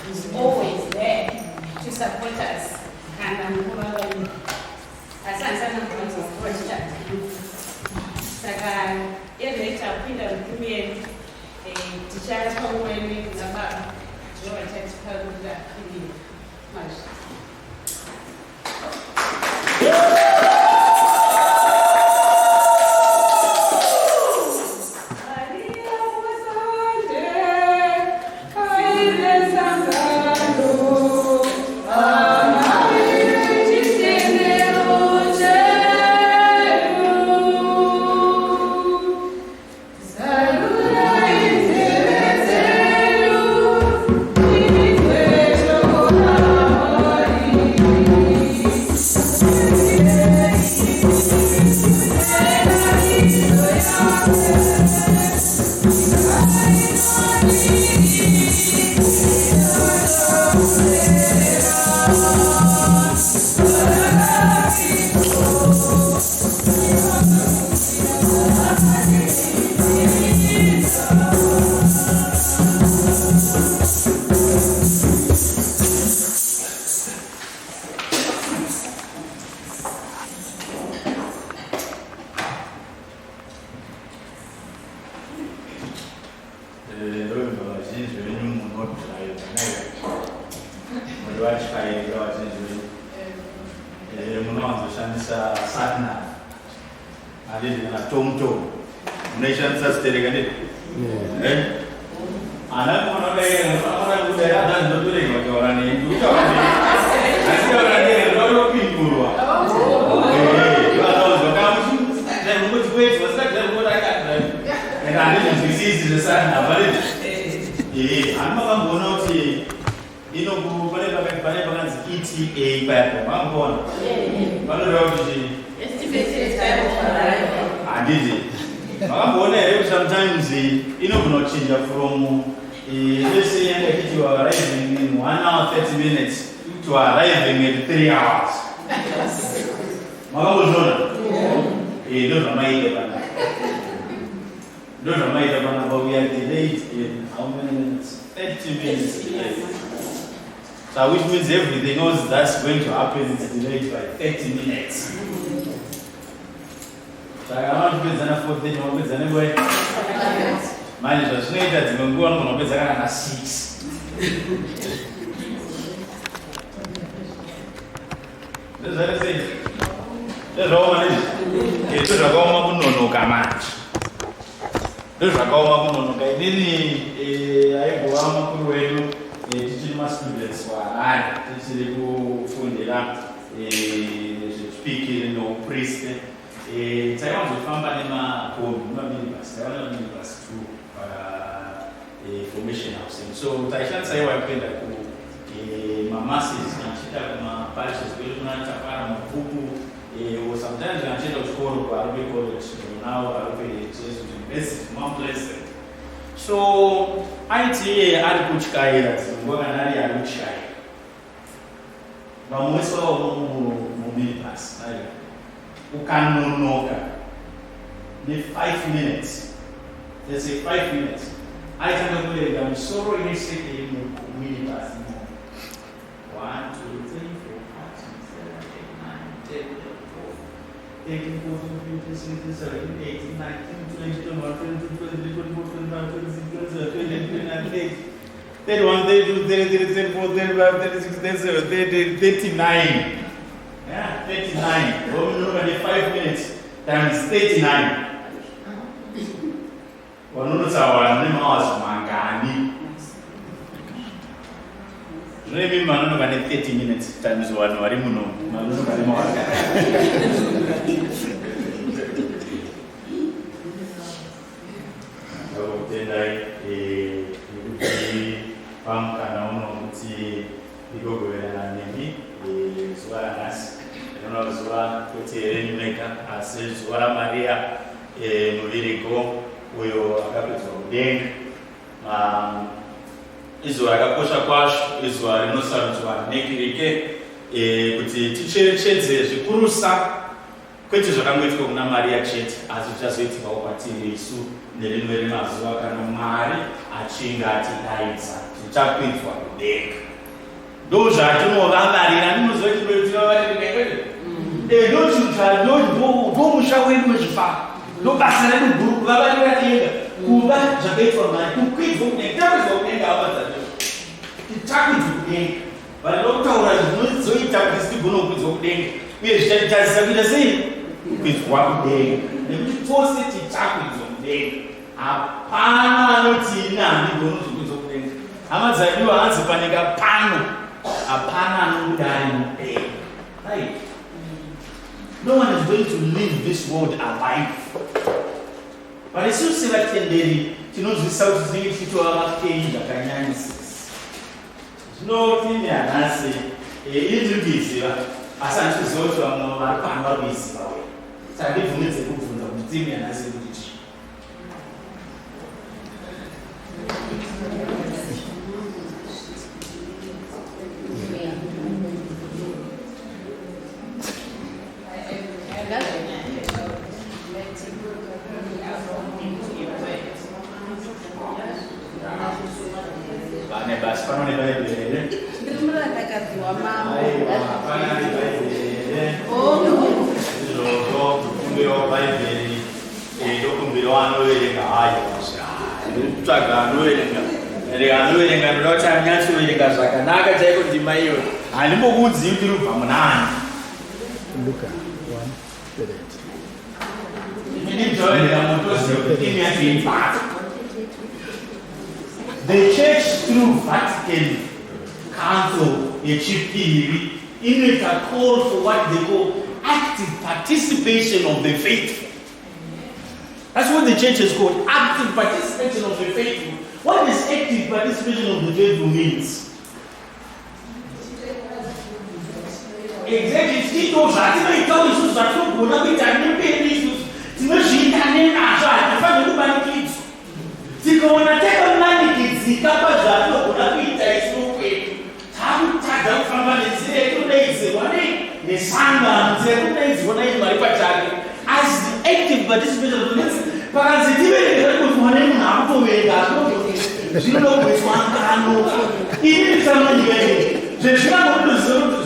is always there to support us. And I'm going sometimes you know not change from let's say you are arriving in 1 hour 30 minutes to arriving in 3 hours. Those are my but we are delayed in how many minutes? 30 minutes delayed. So which means everything else that's going to happen is delayed by 30 minutes. So I don't know if it's 4 anyway. Mine is later to go on 6. That's what I say. That's all it is. It's a government no command. There's a government no I go on teaching my students why teaching go funding speaking no priest. I want to find formation housing. So I can't say why I pay that my masses and she have my parishes, or sometimes I check out school or Arabic college, now Arabic university, one place. So ITA Arikuchkai, that's Goganari Aruchai. But most of mobilitas. Ukanonoka. The 5 minutes. Let's say 5 minutes. I can go there. I'm sorry, in a second. 1, 2, 3, 4, 5, 6, 7, 8, 9, 10, 11, 12, 13, 14, 15, 16, 17, 18, 19, 20, 21, 22, 23, 24, 25, 26, 27, 28, 31, 32, 33, 34, 35, 36, 37, 39. Yeah, 39. When we look at the 5 minutes times 39. One knows our name was Mangani. Maybe Manu can 30 minutes times 1 or Rimuno. Manu can more. So then Gogo Agnes Zuva Zuva Mariya uyo akapedza kudenga izuva rakakosha kwazvo izuva rinosarudzwa nekirike kuti ticherechedze zvikurusa kwete zvakangoitika kuna Mariya chete, asi zvichazoitikawo kwatiri isu nerimwe remazuva kana Mwari achinge atidaidza tichakwidza kudenga. Ndo zvatinovambarira. Ndinoziva chinoitika ndomusha wedu wezvifaro, ndo basa redu guru kuvavarira denga, kuva zvakaitwa Mwari, kukwidzwa kudenga. Takwidza kudenga hama dzacho, tichakwidza kudenga. Vanokutaura zvinozoita kuti tigone kukwidzwa kudenga, uye zvichatitarisa kuita sei? Kukwidzwa kudenga. Nekuti tose tichakwidza kudenga. Hapana anoti ini handigoni kukwidzwa kudenga. Hama dzadiwa, hanzi panyika pano hapana anobuda ari mudenga. Right? No one is going to leave this world alive. But isusu sevatenderi tinozwisisa kuti tinenge tichitova vapenyu zvakanyanyisisa. Zvinoti nehanhasi ini ndiriziva, asi handikuziva kuti vamwe vari pano vari kuiziva we. Saka ndibvumidze kubvunza kuti timi hanhasi kuti chii. Luka 1:38. The church through Vatican Council, in it are called for what they call active participation of the faithful. That's what the church is called, active participation of the faithful. What does active participation of the faithful means? Exactly, Tito, I tell you, that you go to be issues. Timothy, I find you by kids. Sikona teka mnani kizikapa zato kunapita isuke. Tabu tada kama nzile tunaizi wane ni sanga nzile tunaizi wane maripa chake. As the active participation of the next, parazitive ni kwa mwane na hapo wega. Zino kwetwangano. Ili kama ni gani? Jeshina kwa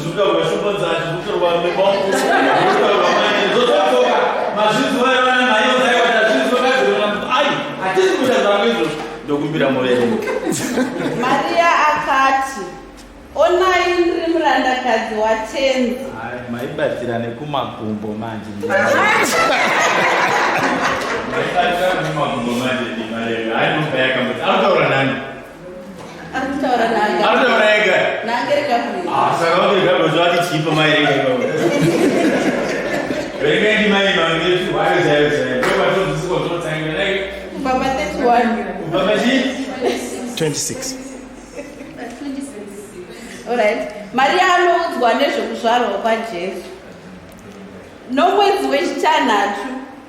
zuka wa shomba za zuka wa mbongo. Zuka wa mane zote toka. Majizu wale wana mayo zao watajizu kazi ai. Atisi kutazamizwa ndokumbira morero. Mariya akati, onai ndiri murandakadzi waTenzi. Maibatira nekumagumbo manje. Maibatira nekumagumbo manje ni marero. Ainombeka muti. Arutaura nani? Arutaura nani? Arutaura ega. Nangereka kuri. Saka wangirika bozwati chipa mairega iko. Verekendi mai mangetu wale zayo zayo. Kwa watu zisiko zotanga like Baba 31. Baba 26. Alright. Mariya anoudzwa nezvekuzvarwa kwaJesu. Nomwedzi wechitanhatu,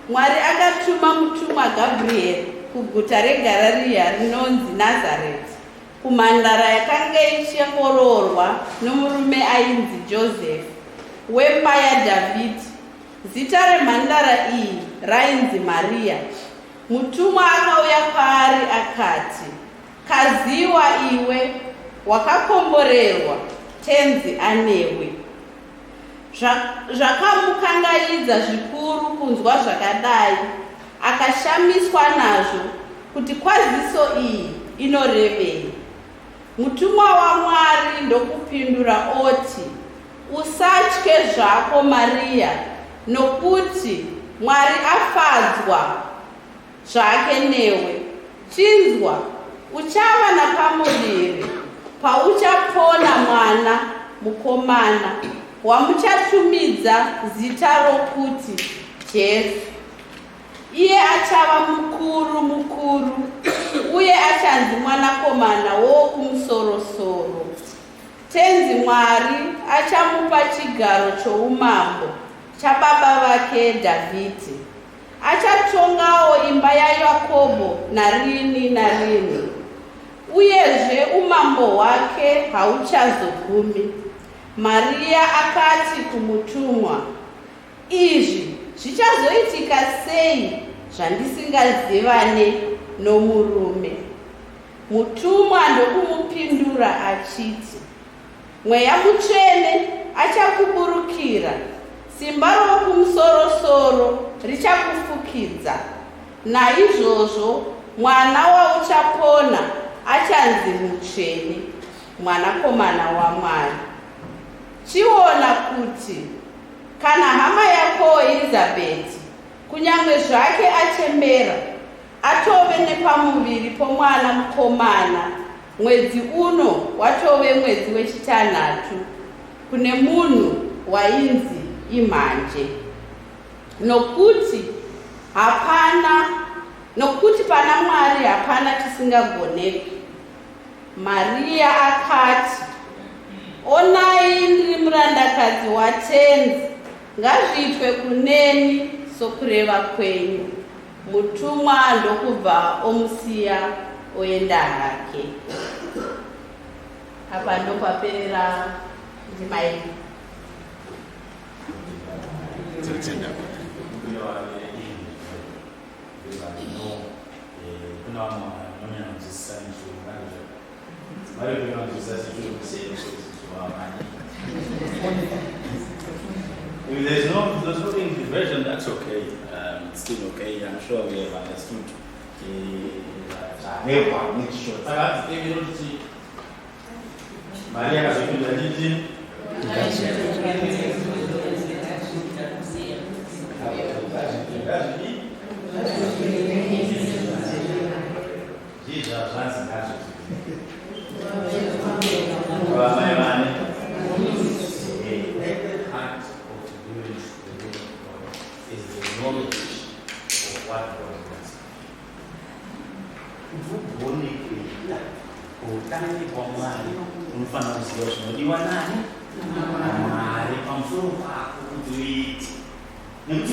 Mwari akatuma mutumwa Gabriel kuguta reGarirea rinonzi Nazareti, kumhandara yakanga ichiongororwa nomurume ainzi Josefu, wemba yaDhavhidhi. Zita remhandara iyi rainzi Mariya. Mutumwa akauya kwaari akati, kaziwa iwe, wakakomborerwa, Tenzi anewe. Zvakamukangaidza zvikuru kunzwa zvakadai, akashamiswa nazvo kuti kwaziso iyi inorevei. Mutumwa waMwari ndokupindura oti, usatye zvako Mariya, nokuti Mwari afadzwa zvake newe. Chinzwa, uchava napamuviri, pauchapona mwana mukomana, wamuchatumidza zita rokuti Jesu. Iye achava mukuru, uye achanzi mwanakomana wokumusoro-soro. Tenzi Mwari achamupa chigaro choumambo chababa vake Dhavhidhi. Achatongawo imba yaYakobho narini narini, uyezve umambo hwake hauchazogumi. Mariya akati kumutumwa, izvi Zvichazoitika sei zvandisingazivane nomurume? Mutumwa ndokumupindura achiti, Mweya Mutsvene achakuburukira, simba rokumusoro-soro richakufukidza. Naizvozvo mwana wauchapona achanzi mutsvene, mwanakomana waMwari. Chiona kuti kana hama yako Elizabeti, kunyange zvake achembera, atove nepamuviri pomwana mukomana, mwedzi uno watove mwedzi wechitanhatu kune munhu wainzi imhanje. Nokuti pana Mwari hapana chisingagoneki. Mariya akati, onai ndiri murandakadzi watenzi, ngazviitwe kuneni sokureva kwenyu. Mutumwa ndokubva omusiya oenda hake. Apa ndopaperera ndima yedu. If there's no English version, that's okay. It's still okay. I'm sure we have understood. Mariya kazopinda nditi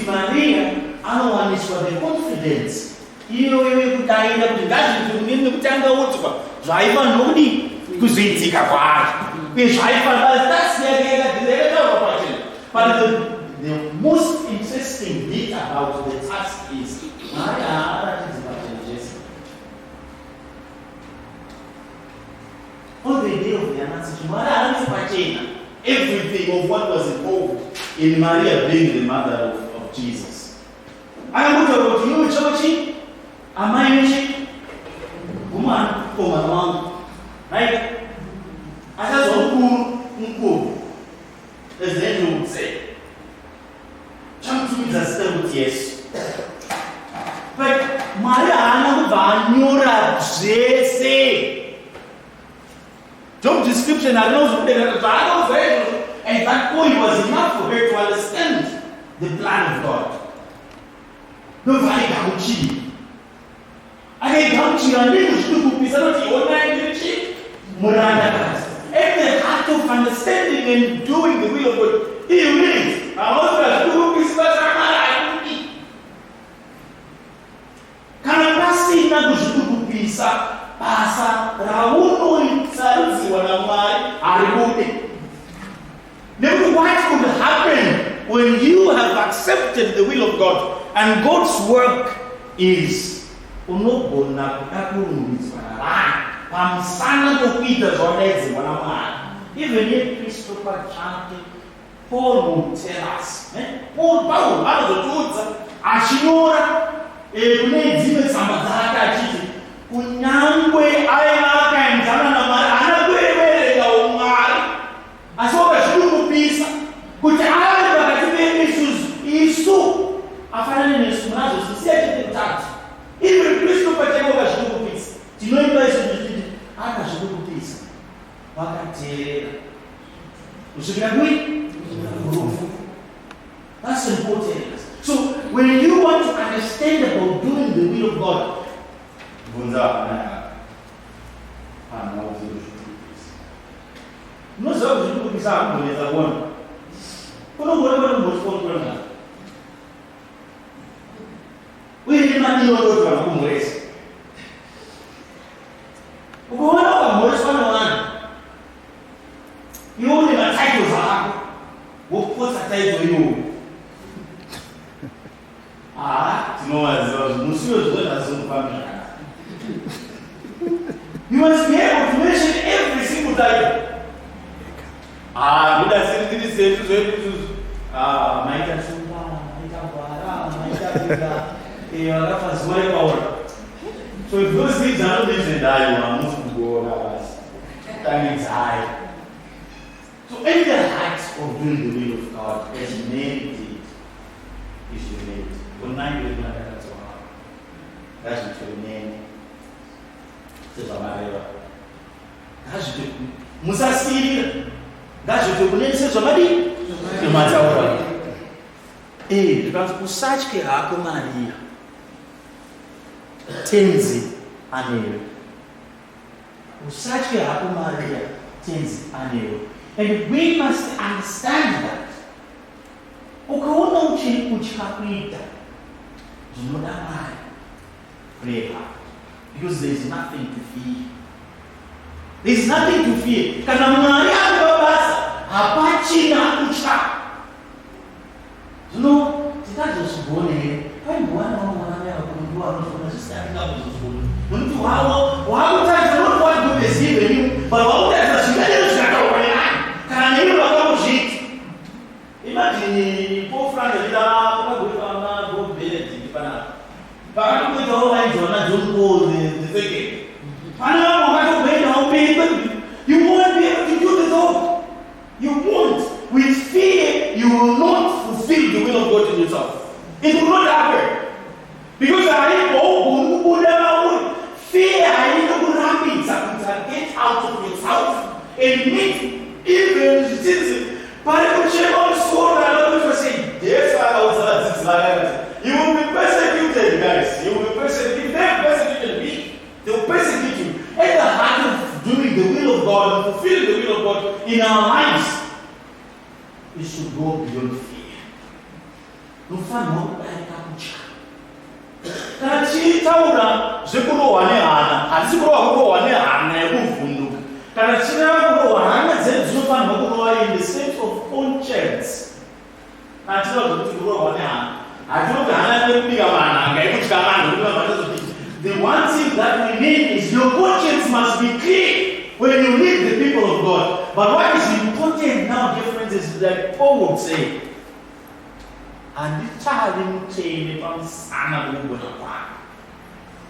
Mariya anowaniswa the confidence iyo yekudaira kuti ngazvitumire kutanga utswa zvaifanira kudi kuzoitika kwaari uye zvaifanira tasiyakeekadzirekawo pachena. But the most interesting bit about the task is Mwari haaratidzi pachena Jesu. On the day of the Annunciation, Mwari haaratidzi pachena everything of what was involved in Maria being the mother of Jesus. Akamuta kuti iwe chochi amai veshe kumana wangu, right? Achazwa mukuru as the angel would say, chamutumidza zita kuti Yesu. But Maria haana kubva anyora zvese. Job description harinozodera zvaanozva izvozvo, and that point was enough for her to understand the plan of God. Ndobva aigamuchira. Akaigamuchira ndekuzvikupisa kuti onai ndiri chii? Murandakadzi. At the heart of understanding and doing the will of God, he wins. Havanozva zvikupisa zvakamara hakudi. Kana pasina kuzvikupisa, basa raunosarudziwa naMwari harikude. What could happen when you have accepted the will of God and God's work is unogona kudakurumbidzwa navanhu pamusana pokuita zvawadayidzirwa naMwari. Even if Christopher chake, Paul will tell us. Paul anozotiudza achinyora kune dzimwe tsamba dzake achiti kunyangwe aiva akaenzana naMwari haana kueverengawo Mwari, asi wakazvikupisa kuti ave pakati peisu afanane nesu munazozisiya chete kutatu. Even Kristu pachake wakazvikupisa, tinoimba isu tichiti akazvikupisa vakateerera kusvikira kui kurufu. That's important. So when you want to understand about doing the will of God, bvunza vakanaka hana kuzvikupisa. Unoziva kuzvikupisa hakugoneza kuona. Unogona kuti mbotifonkorana uye nemadiyodoti vanakumhoresa. Ukaona ukamhoreswa navanhu iwe une matitles ako wokupotsa taito iwoyo kutaita. Kudasiri zetu zvedu. Maita shumba, maita gwara, maita kuda. Vakafa zuva repaura. So if those things are not mentioned, I must go over. That means I. So in the height of doing the will of God, as many did, is humility. When I do it, that's what that's what your name says. That's what Musa Syria. That's what your name says. No matter what. Because Usachke Hako Mariya Tenzi Anero. Usachke Hako Mariya Tenzi Anero. And we must understand that. Ukaona uchikakuita, do not mind. Pray hard. Because there is nothing to fear. There is nothing to fear. Kana Mwari amebasa, hapachina kucha. You know, titazosubone. Kai mwana mwana akundua anofuna sisi atakuzosubone. Mtu wao tata not what God has given you, but wao tata shikana shaka wale. Kana hiyo wakamshiki. Imagine Paul Frank ila kwa kama go bed pana. Para kuja wao Jona John Paul the second. Pana wakati kwenda upende. You won't be able to do the job. You won't. With fear, you will not fulfill the will of God in yourself. It will not happen. Because I fear I need to get out of yourself and meet even citizens. But you will be persecuted, guys. You will be persecuted. They will persecute me. They will persecute you. At the heart of doing the will of God and fulfilling the will of God in our lives, we should go beyond fear. No fun, no kana chitaura zvekurohwa nehana handisi kurova kurohwa nehana yekuvhunduka kana chinava kurohwa hana dzedu dzinofanirwa kurova in the sense of conscience. Hatinoda kuti kurohwa nehana hatinoti hana nekubika manhanga ekutya vanhu the one thing that we need is your conscience must be clear when you lead the people of God. But what is important now, dear friends, is like Paul would say, handitsali muteni pamusana kugona kwako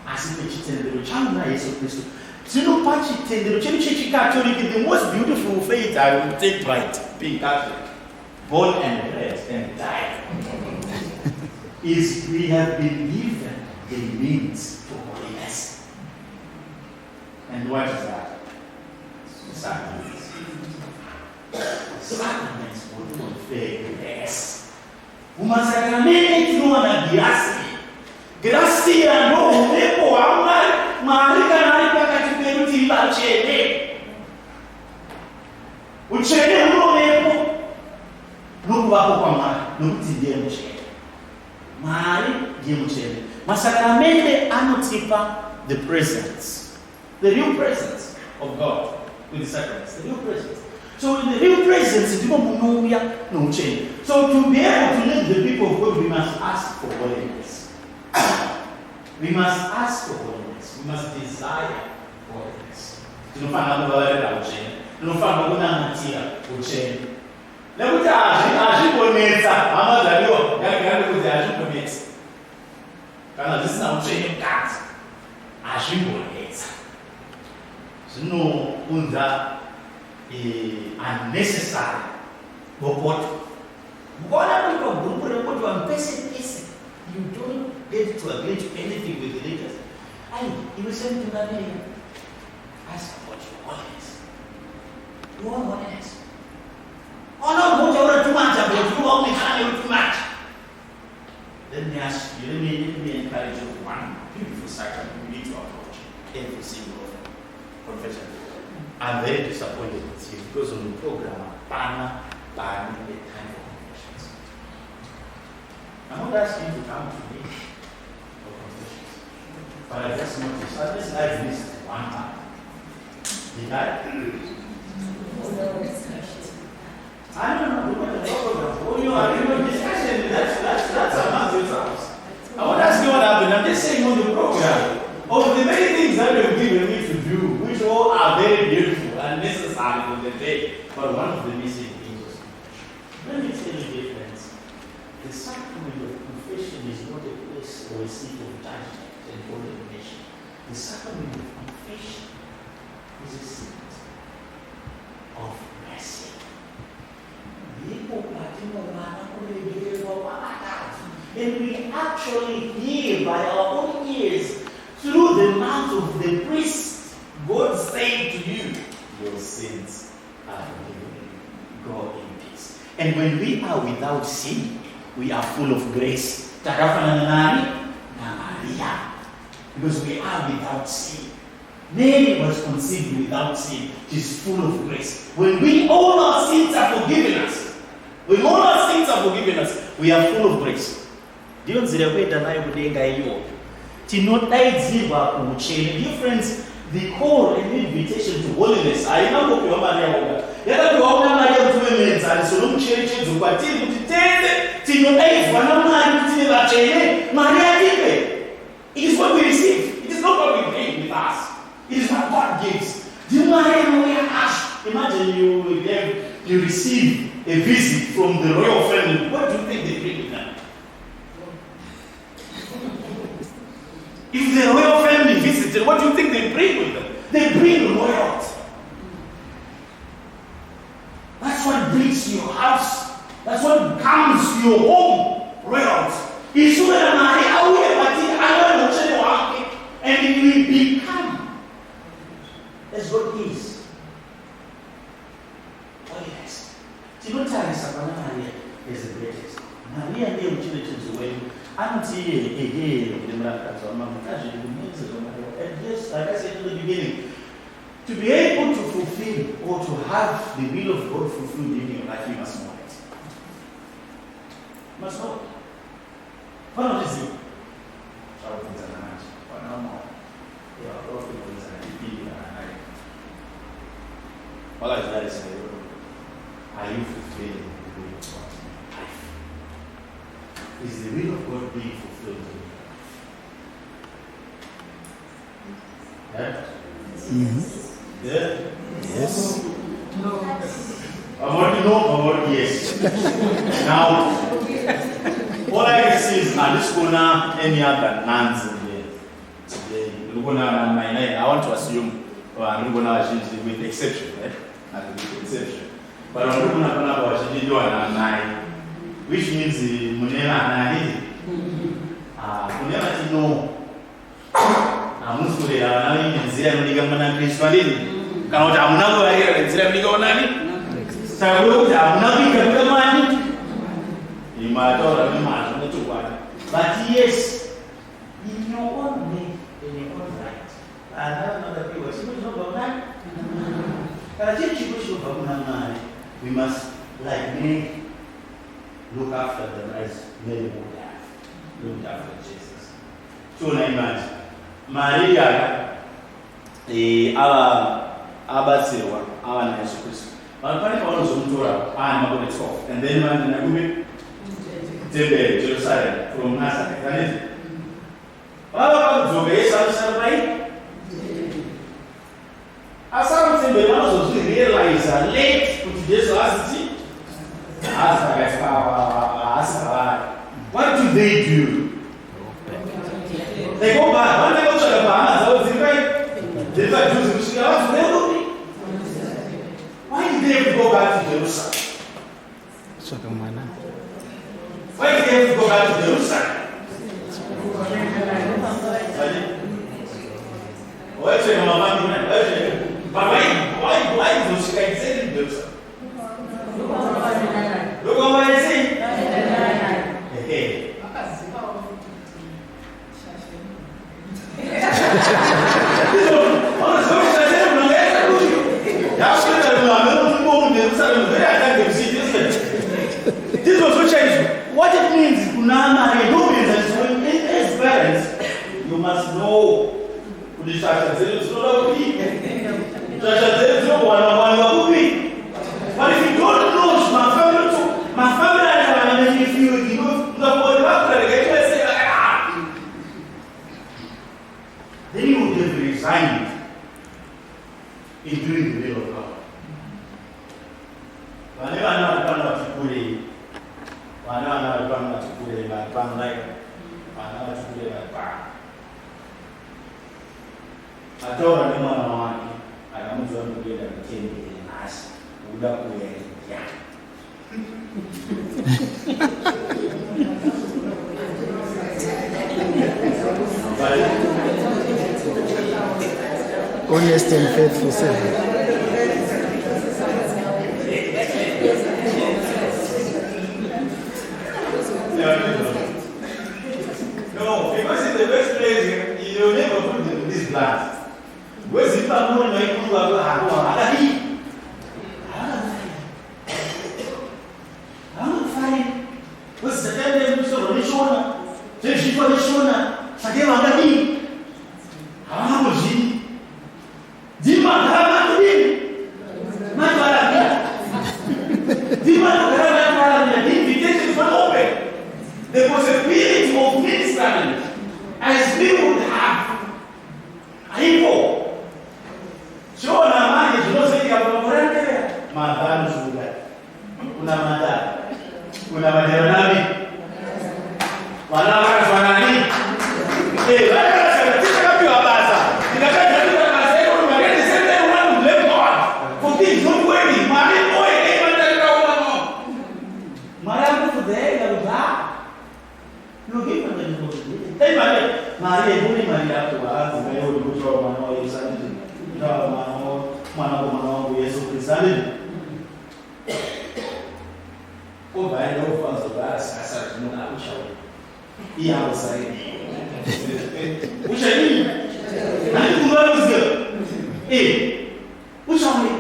asi pechitendero changu nayesu kristu tinopa chitendero chedu chechikatoliki. The most beautiful faith I will take right being Catholic, born and bred and died, is we have been given the means to holiness. And what is that? Sacraments. Sacraments would confer grace. Umasakramenti tunaona grasi ya ndo upepo wa maarika na ipaka kiperuti ila chene uchene upepo nuku wako kwa nukuti ndiye mchene maari ndiye mchene. Masakramenti anotipa the presence, the real presence of God with the sacraments, the real presence. So in the real presence, so to be able to lead the people of God, we must ask for holiness. We must ask for holiness. We must desire holiness. Unnecessary. But what? You don't get to agree to anything with the leaders. And he was saying to Mariya, ask about your holiness. You want holiness? Oh no, don't you too much about you only too much. Let me ask you, let me encourage you one beautiful sacrament we need to approach every single confession. I'm very disappointed with you because on the program, banning the time for confessions. I'm not asking you to come to me for confessions, but I just noticed, at least I've missed one time. Did I? I don't know, look at the program. Oh, you are in a discussion, that's among yourselves. I won't ask you what happened, I'm just saying on the program. Of the many things that you've given me to do, which all are very beautiful and necessary. CSsR of the day, but one of the missing things was confession. Let me tell you, dear friends, the sacrament of confession is not a place or a seat of judgment and condemnation. The sacrament of confession is a seat of mercy. And we actually hear by our own ears through the mouth of the priest, God saying to you, your sins are forgiven. Go in peace. And when we are without sin, we are full of grace. Because we are without sin. Mary was conceived without sin. She's full of grace. When all our sins are forgiven us, we are full of grace. Dear friends, the call and invitation to holiness. I remember Mariya It is what we receive. It is not what we bring with us. It is what God gives. Imagine you receive a visit from the royal family. What do you think they bring with them? If the royal family visited, what do you think they bring with them? They bring royalty. That's what brings to your house. That's what comes to your home. Royalty. And it will become as God is. Oh yes. Mariya is the greatest. Mariya is the greatest. And just like I said in the beginning, to be able to fulfill or to have the will of God fulfilled in your life, you must know it. You must know it. What is it? All I that is are you fulfilling the will of God in your life? Is the will of God being fulfilled in your life? Yeah? Yes. About no, about yes. Now, all I can see is this corner, any other nuns in there. Today, I want to assume, I'm going to assume with exception, right? With exception. But I'm going to which means Munera and Munera to know. I'm not going to Zero Nigamana Christianity. Count Amunago here and Zero Nigonani. So I'm not going to money. You might already imagine to one. But yes, in your own way, in your own right. And another people, she was not about that. We must, like me, look after them as many would have. Look after Jesus. So, now imagine, Mariya, our Silva, our nice Christ. But I was on Torah, I'm about to talk. And then, Jerusalem, from Nazareth. What about Zuva? As something they want to realize late to today's last city. What do? They go back. When they go to the Bahamas, they like Jews. Why did they have to go back to Jerusalem? Why did they have to go back to Jerusalem? But why is those guys saying Jerusalem? Look what I say. Hey. This was what changed. What it means, as parents, you must know. But if you don't know, my family, if you then you would have resigned in doing the will of God. kule. Wana walipanga tukule walipanga like. Wana watukule walipanga. Atora ni mwana wake. Anamjua mgeni akitembea nasi. Uda kuelekea. Honest and faithful servant. No, because in the first place, you will never put them in this glass. Where's the family when you go to I'm fine. What's the time they so on the shoulder? Take she for the shoulder. Sakema ngadi. Hapo jini. Dima kama nini? Mara pia. Dima kama the invitation is not open. The possibility of ministering as people would have. People. Sio na maji tunasema kama morande. Madhani shughuli. Kuna madhani. Kuna madhani. Wanawake wanani? Wanawake kapi wabasa. Nikakaa katika maseko magari sema wana blame God. For things don't worry. Mali boy mandali kwa mama. Mara mtu dega uba. Logi mandali kwa. Mari ebuni mari hapo aanze leo kutoa maneno ya Yesu. Ndio maneno Yesu Kristo. Kwa baada ya ufanzo basi sasa tunaona ushauri. Hii hapo sasa. Ushauri. Nani kumaliza? Ushauri.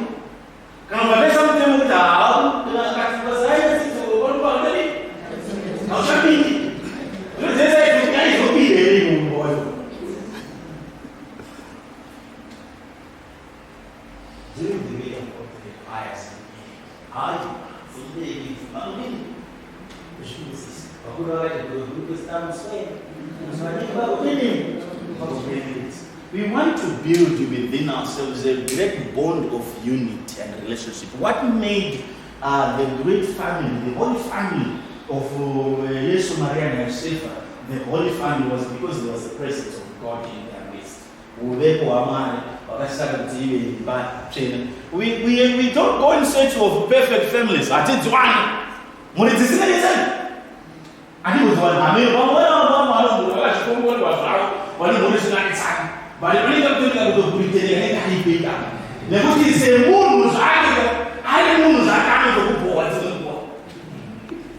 Kama pesa mtemo tao, tunakatiba zaidi sisi kwa nini? Ushauri. Ndio sasa hivi hobby ile mmoja. During the meeting of the pious, we want to build within ourselves a great bond of unity and relationship. What made the great family, the holy family of yeZuva, Mariya and Josefa, the holy family was because there was the presence of God in their midst. We don't go in search of perfect families. I did one. When it is in the I think it was one. I mean, one but the bring up to the Britain, the book is a moon was I moon was coming to the board.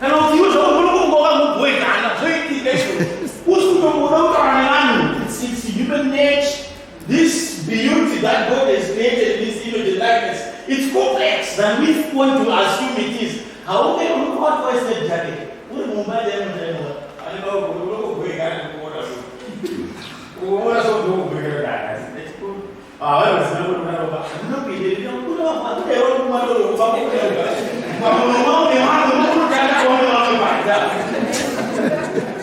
And of you, so go and wait. It's human nature. This beauty that God has created, this image and likeness, it's complex than we want to assume it is. How can we go out for a step jacket? We move by them and then I know we will go away and go on. We will also go away. It's good. I was never going to be able to put up what they want to do.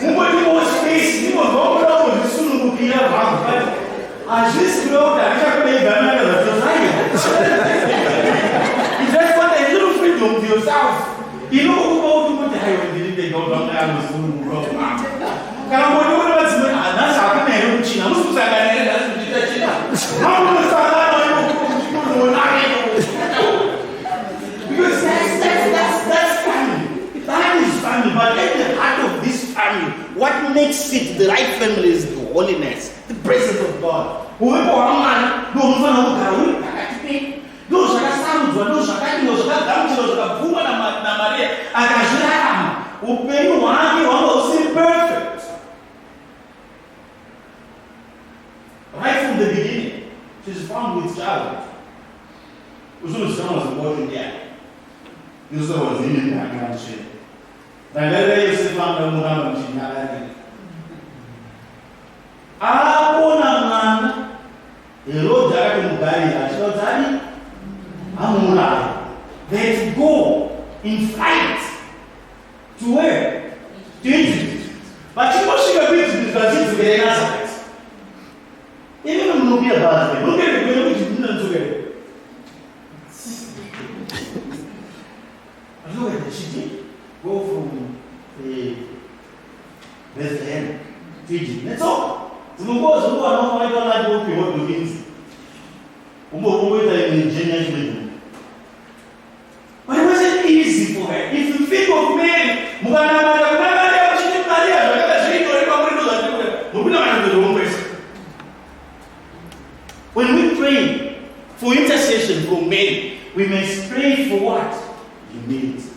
Nobody was space, you were going out with the soon will be around. As this growth, I can't pay banana to you just want a little freedom to yourself. You know who go to the highway, they go down there with who grow up. Can I go to what's the that's happening? I'm supposed to say that's how will start because that's family. That is family, but at the heart of this family, what makes it the right family is the holiness, the presence of God. Whoever man, those who are those are sounds, those are kind of na Maria, akajana, upendo wake wao si perfect. Right from the beginning, she's found with child. Usually someone was born there. Usually was in the country. And then they used to find the Muhammad Chinalani. The road that they go in flight to where? To Egypt. But you must see a bit to get Nazareth. Even if you about it, look at the way which you didn't do it. Look at the city. But it wasn't easy for her. If you think of Mary, when we pray for intercession for Mary, we must pray for what? Humility.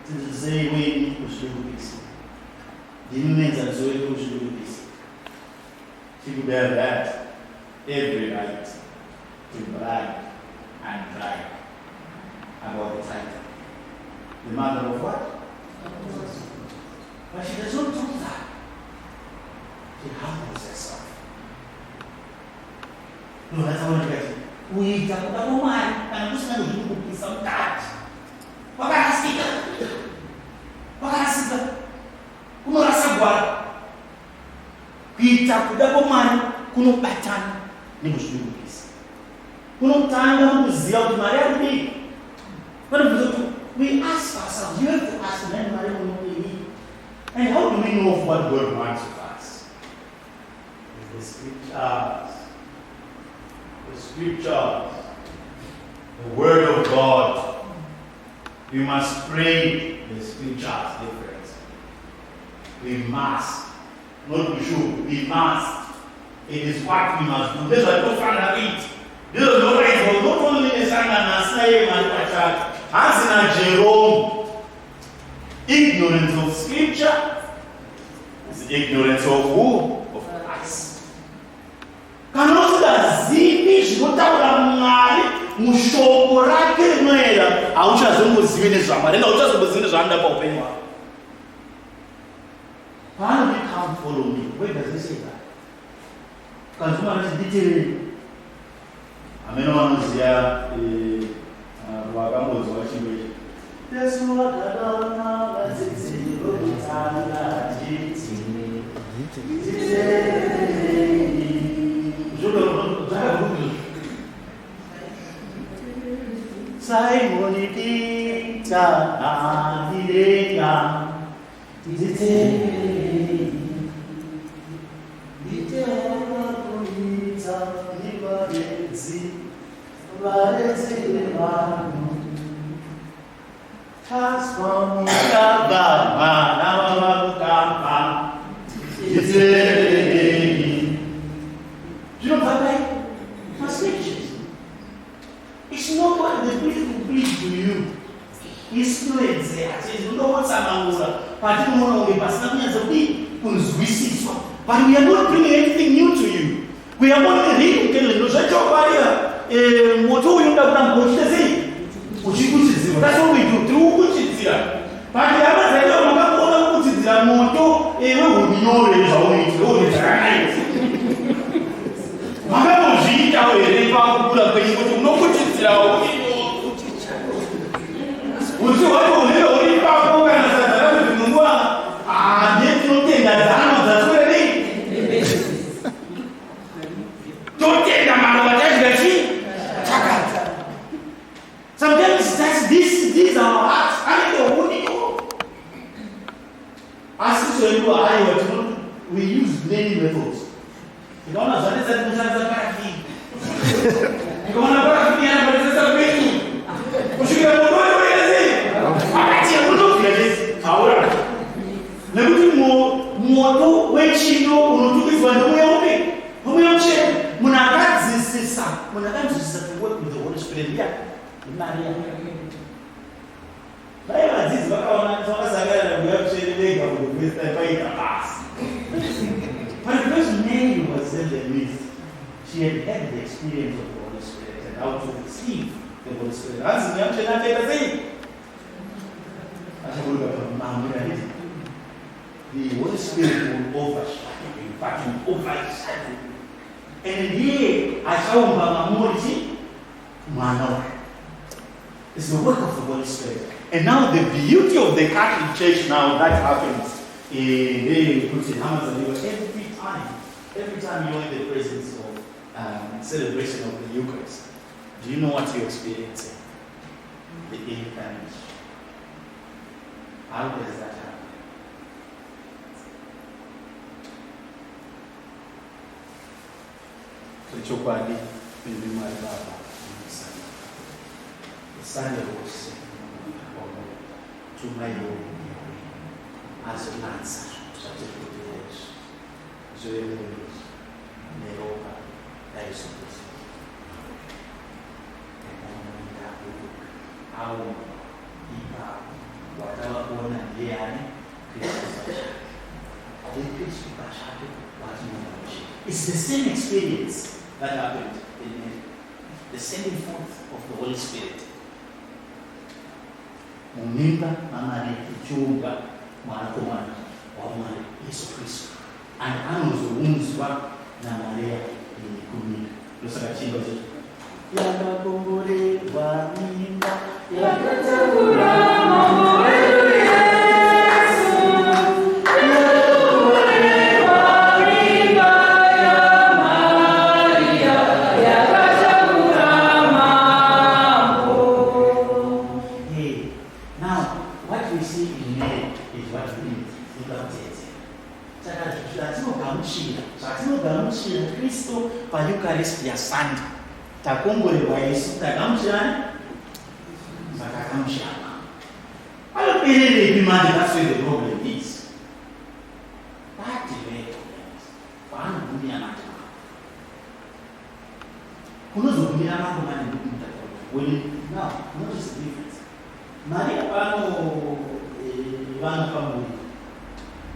To say we should be busy. She could have that every right to brag and cry about the title. The mother of what? But she does not do that. She humbles herself. No, that's how I get it. We talk about woman and who's going to do some touch. What can I speak? What can I speak? Kuno rasa buat kita kuda woman kuno batana ni mushukis. Kuno tanga muzia of Mariya Dube. We ask ourselves, you have to ask when Mariya Dube. And how do we know of what God wants of us? The scriptures. The scriptures. The word of God. We must pray the scriptures different. We must. Not we should. We must. It is what we must do. This is what we find it. This is not right. Not only the son and slave and child. As in Jerome, ignorance of scripture is ignorance of who? Of Christ. Cannot that zipi shutaura mari mushoko rake noera auchazomuzivine zvamari enda uchazomuzivine zvanda paupenyu hwako. How do you come follow me? Where does it say that? Kanzuma anachiditiri. Ameno vanoziya vakambodzwa chimwe. Yesu wakadana vadzidzi vokutanga chitini. Simon Peter Yedenga. Casper Mukabva. Do you know that? Translations. It's not what the people preach to you. It's fluent there. You know what's amangura. But we are not bringing anything new to you. We are only reading. That's what we do. Through Kuchizira. But we have a moto, sometimes these are our hearts. I don't know what you know. As we use many methods. You don't know what is that? You don't know what to work with the Holy Spirit. Mariya. But because Mary was in the midst, she had had the experience of the Holy Spirit and how to receive the Holy Spirit. The Holy Spirit will overshadow you, in fact, will overshadow you. And here, I saw it's the work of the Holy Spirit. And now the beauty of the Catholic Church now that happens every time you're in the presence of celebration of the Eucharist. Do you know what you're experiencing? The Incarnation. How does that happen? chokwadi Mwari Baba Sunday was to my own as an answer such a good days. Zuva, Neroka, Isotis. How whatever one and the other, it's the same experience that happened in the sending forth of the Holy Spirit. Mumimba Mama Kichunga Mwanakomana wa Mwari Yesu Kristo. And anozungumzwa na Mariya Yedenga. Lusakachimba zetu. Yakakombolewa mimba yakatagura mama wetu Yesu. Yakakombolewa mimba ya Mariya yakatagura mambo. Hey, now what we see in Mary is what we imitate. Zvatinogamuchira Kristo paEucharist yaSunday. Takombolewa Yesu tagamuchirani matakamuchirana. Panopererepi manje? That's where the problem is. That delay problems. Vanogumira manje. Kunozogumira mambo manje when now notice the difference. Mariya vanofamburi.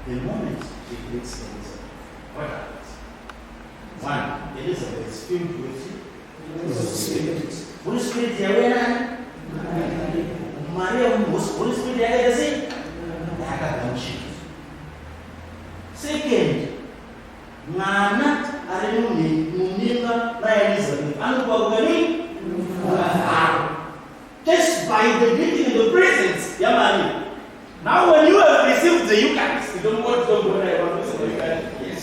The moment she gets things, what happens? One, Elizabeth is filled with Holy Spirit. Holy Spirit, Mariya, Holy Spirit, second, Nana, Munimba, Elizabeth, just by the greeting in the presence, Yamani. Now, when you have received the Eucharist, you don't want to go to the Eucharist. Yes,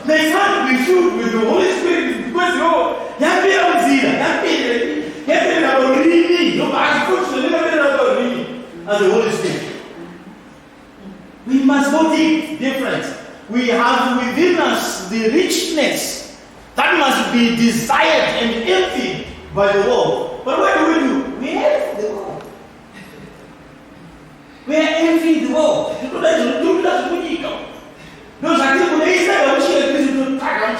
they can't be filled with the Holy Spirit because as the Holy Spirit. We must go deep, different. We have within us the richness that must be desired and emptied by the world. But what do? We empty the world. We are emptying the world. Those are people they say, "I'm sure this is not tag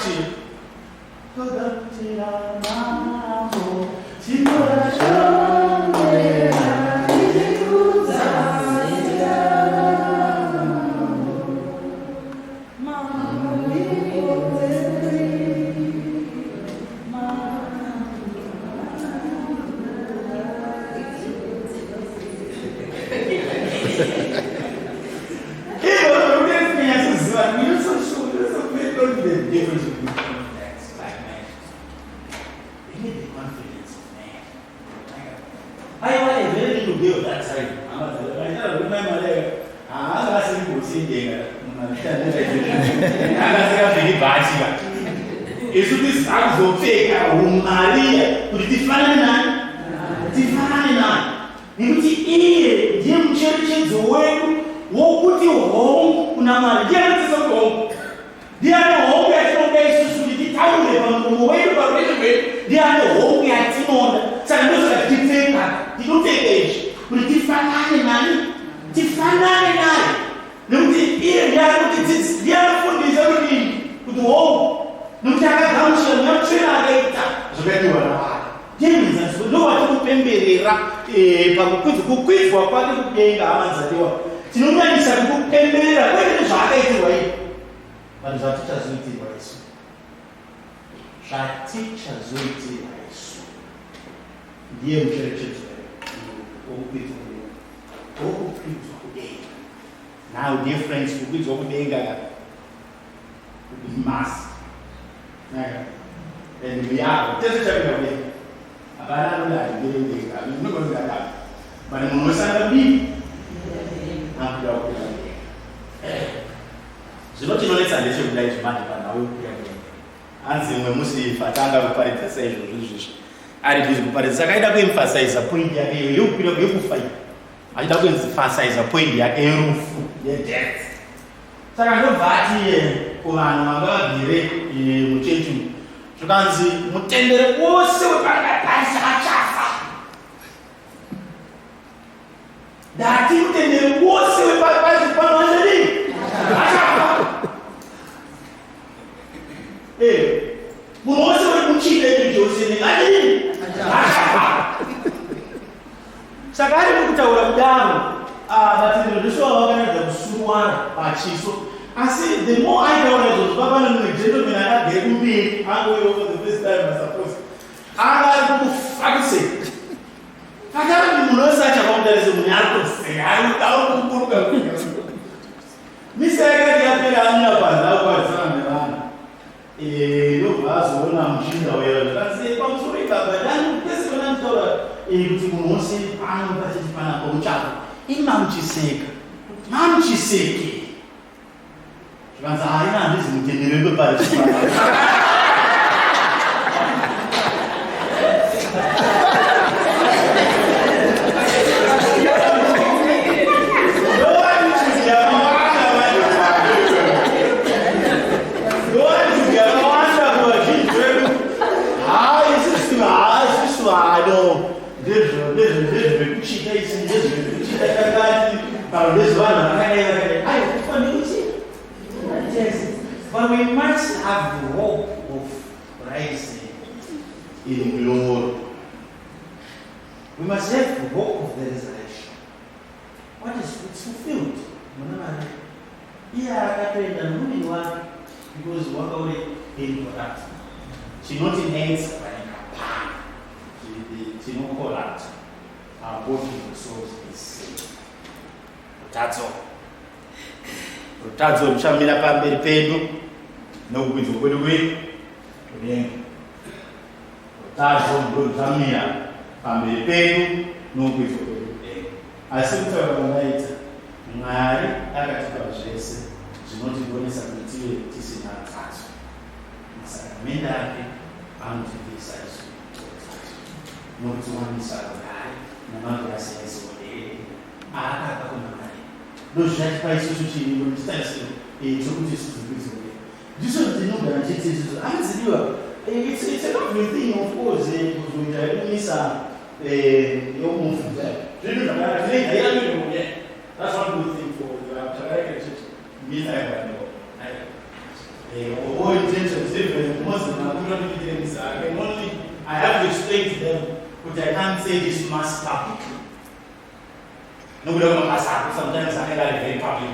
Now difference with mass. And we are just a about that, I'm not going to that. But I'm almost at me. So, not to know, let's say, money, but now we hanzi mwe musifa tanga kuparidza saizvo zvizvi ari busy kuparidza saka aida kuemphasize point yake yokukwira yekufa achida kuemphasize point yake yerufu yedeath saka ndobva ati kuvanhu vanga vagere muchechi zvikanzi mutendere wose weparadhaisi achafa ndati mutendere wose weparadhaisi achafa munhu wose uri muchide Jose ngadini achafa saka ari mukutaura kudaro vatendero zvese vavakanadza kusuruwara pachiso asi the more aitaura izvozvo papane mumwe gentleman akagere kumberi angoiro for the first time asapose anga ari kukufakise akati munhu wese achakamutarisa munhu ari kuseka ari kukuruka misa yakati yapera amina panza akwarisana nevanhu ndobva azoona muchinda wera zvikasi pamusoro ibaba dani pese vana mutaura kuti munhu wose anopatiti panapo muchavo ini mamuchiseka mamuchiseke zvikanzi haina handizi mutendere weparisipaa But we must have the hope of rising in glory. We must have the hope of the resurrection. What is it's fulfilled? Because what are we in product? She not in hands, but in a pan. She not call out. Our body and souls is saved. That's all. Rutadzo ruchamira pamberi pedu nokukwidza kwedu kudenga. Rutadzo ruchamira pamberi pedu nokukwidza kwedu kudenga. Asi kutaura kwamaita Mwari akatipa zvese zvinotigonesa kuti tive tisina rutadzo. Masakamende ake anotibvisa isu rutadzo. Nokutiwanisa rugare namagirasi aizodei aakapa kuna Mwari. Ndozvatipa isusu chirimo nditarisiro chokuti isusu kuizodei. Ndiso ndinogara chete isusu anoziviwa. It's a lovely thing, of course, kuzoita yekumisa yomufu zvinhu zvakanaka tinenge hairamunomuya. That's one good thing for the Chakaraka Church. Means I have no. All intentions different. Most of them I have to explain to them, but I can't say this mass publicly. Nobody will sometimes I think I very public.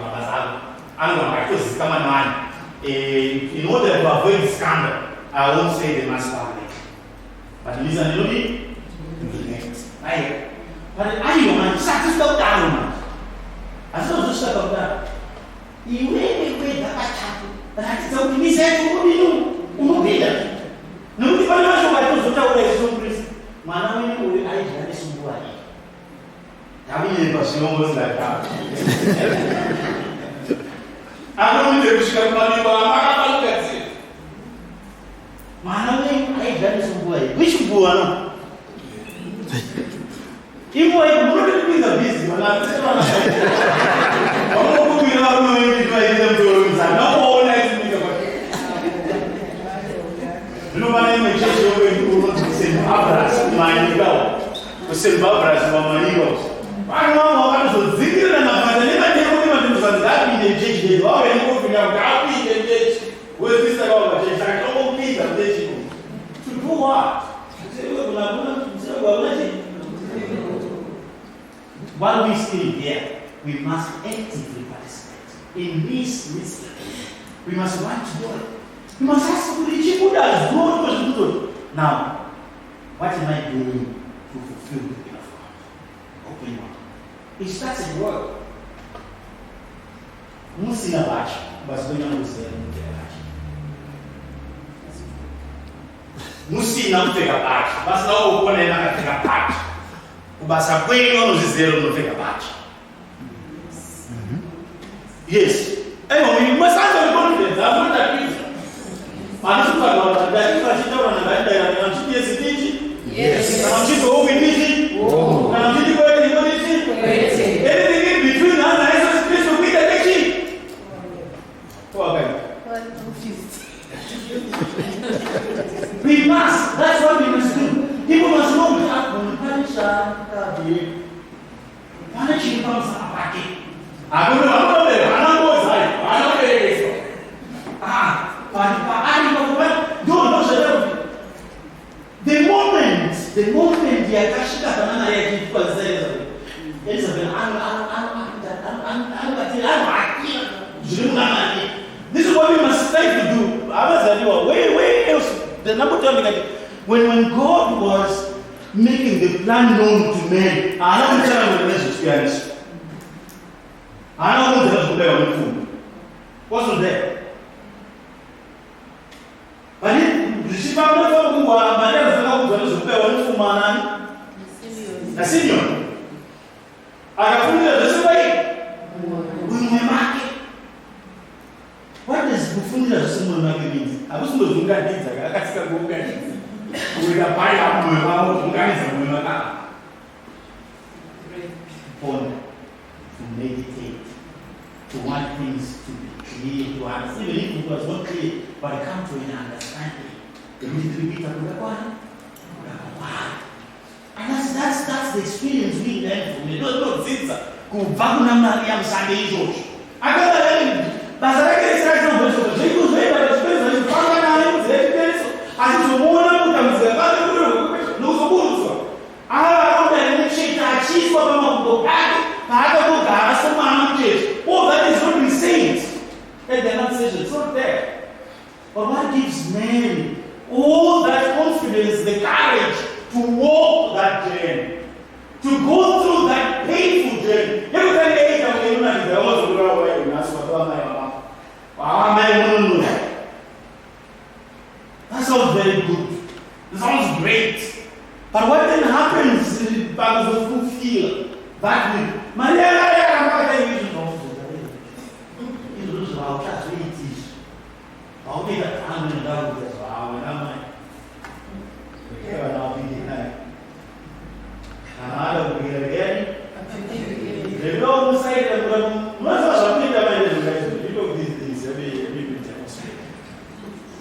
I'm going to come on. In order to avoid scandal, I won't say the mass public. But listen to me. But I don't stop down. As long as you stop down, you will be that. But I don't miss it. Nobody was so priest. Manami will I had this boy. Having a person almost like that. I don't know if she can money, but I'm not going to Manami, I had this boy. Which boy? If I wouldn't be the business, I'm not going to all night to me about it. Nobody may change your way to send Abras, my ego, to send Abras, my ego. I don't know how to zigzag and I never knew that in the church. They already moving out, happy in the church. Where's this about the church? I don't need them. To do what? While we still here, we must actively participate in this mystery. We must want to do it. We must ask for the Chibudas. Now, what am I doing to fulfill the will of God? Open up. It starts at work. Musina baixo, mas não musina não quer baixo. Musina não fica baixo, mas não o pone na fica baixo. O basaquinho no zero não fica baixo. Yes. Mas anda com confidência, anda aqui. Yes. Anything in between us and Jesus Christ will be the mission. We must. That's what we must do. People must know we have to punish punishing comes apart. I don't know. The moment the Akashika Banana was there, this is what we must try to do. Others are way else. The number two, when God was making the plan known to men, I don't tell them the experience. I don't know what to food. What's there? But you see, I'm not talking about my dad. A senior. I have put it this way. We will mark it. What does Bufunda Sumo mean? I was going to get it. I got to go get it. With a pile of to meditate, to want things to be clear, to understand. Even if it was not clear, but I come to an understanding. The little bit of wow. And that's the experience we learn from it. Don't sit there. Go back to Mariya Sunday George. I got to learn. But I can't say no. Because they go there, but it's better. It's far better. It's better. I just want to come to the other room. No support. I don't know that cheese for them to go back. I don't know that some man cheese. Oh, that is not been said. And they're not saying it's not there. But what gives men all that confidence, the courage to walk that journey, to go through that painful journey? Every time they eat, they also go away and ask for that sounds very good. It sounds great. But what then happens is that was fulfill that will. Mariya, I'll be that time in the dark with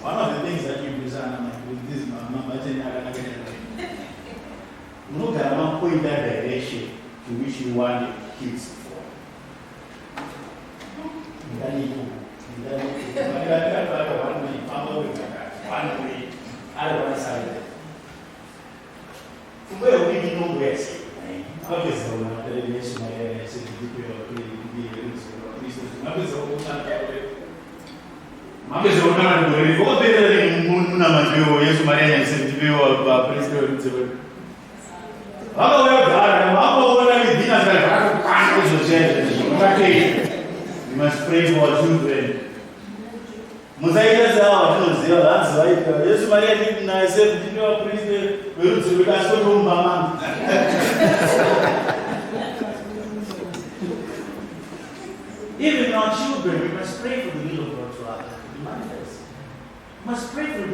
one of the things that you present with this look at one point that direction to which you want your kids for. Where we know where we must pray for our children. Musaida sawa tunzio lanzo aika Yesu Maria did na save dinyo priest we to ask for mama. Even our children, we must pray for the will of God to happen. We must pray for the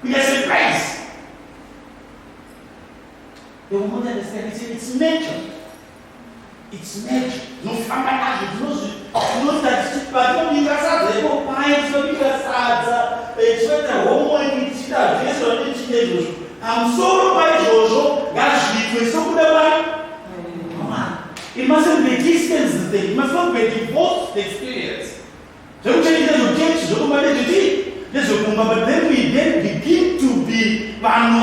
we are surprised. They will not understand. It's nature. It's nature. No family. No statistics. But no because they go find so because it's better homework. It's I'm sorry by Jojo. Gosh, it was so good. It mustn't be distance the thing. It must not be divorced the experience. Don't change the objections. Don't manage it. But then we then begin to be not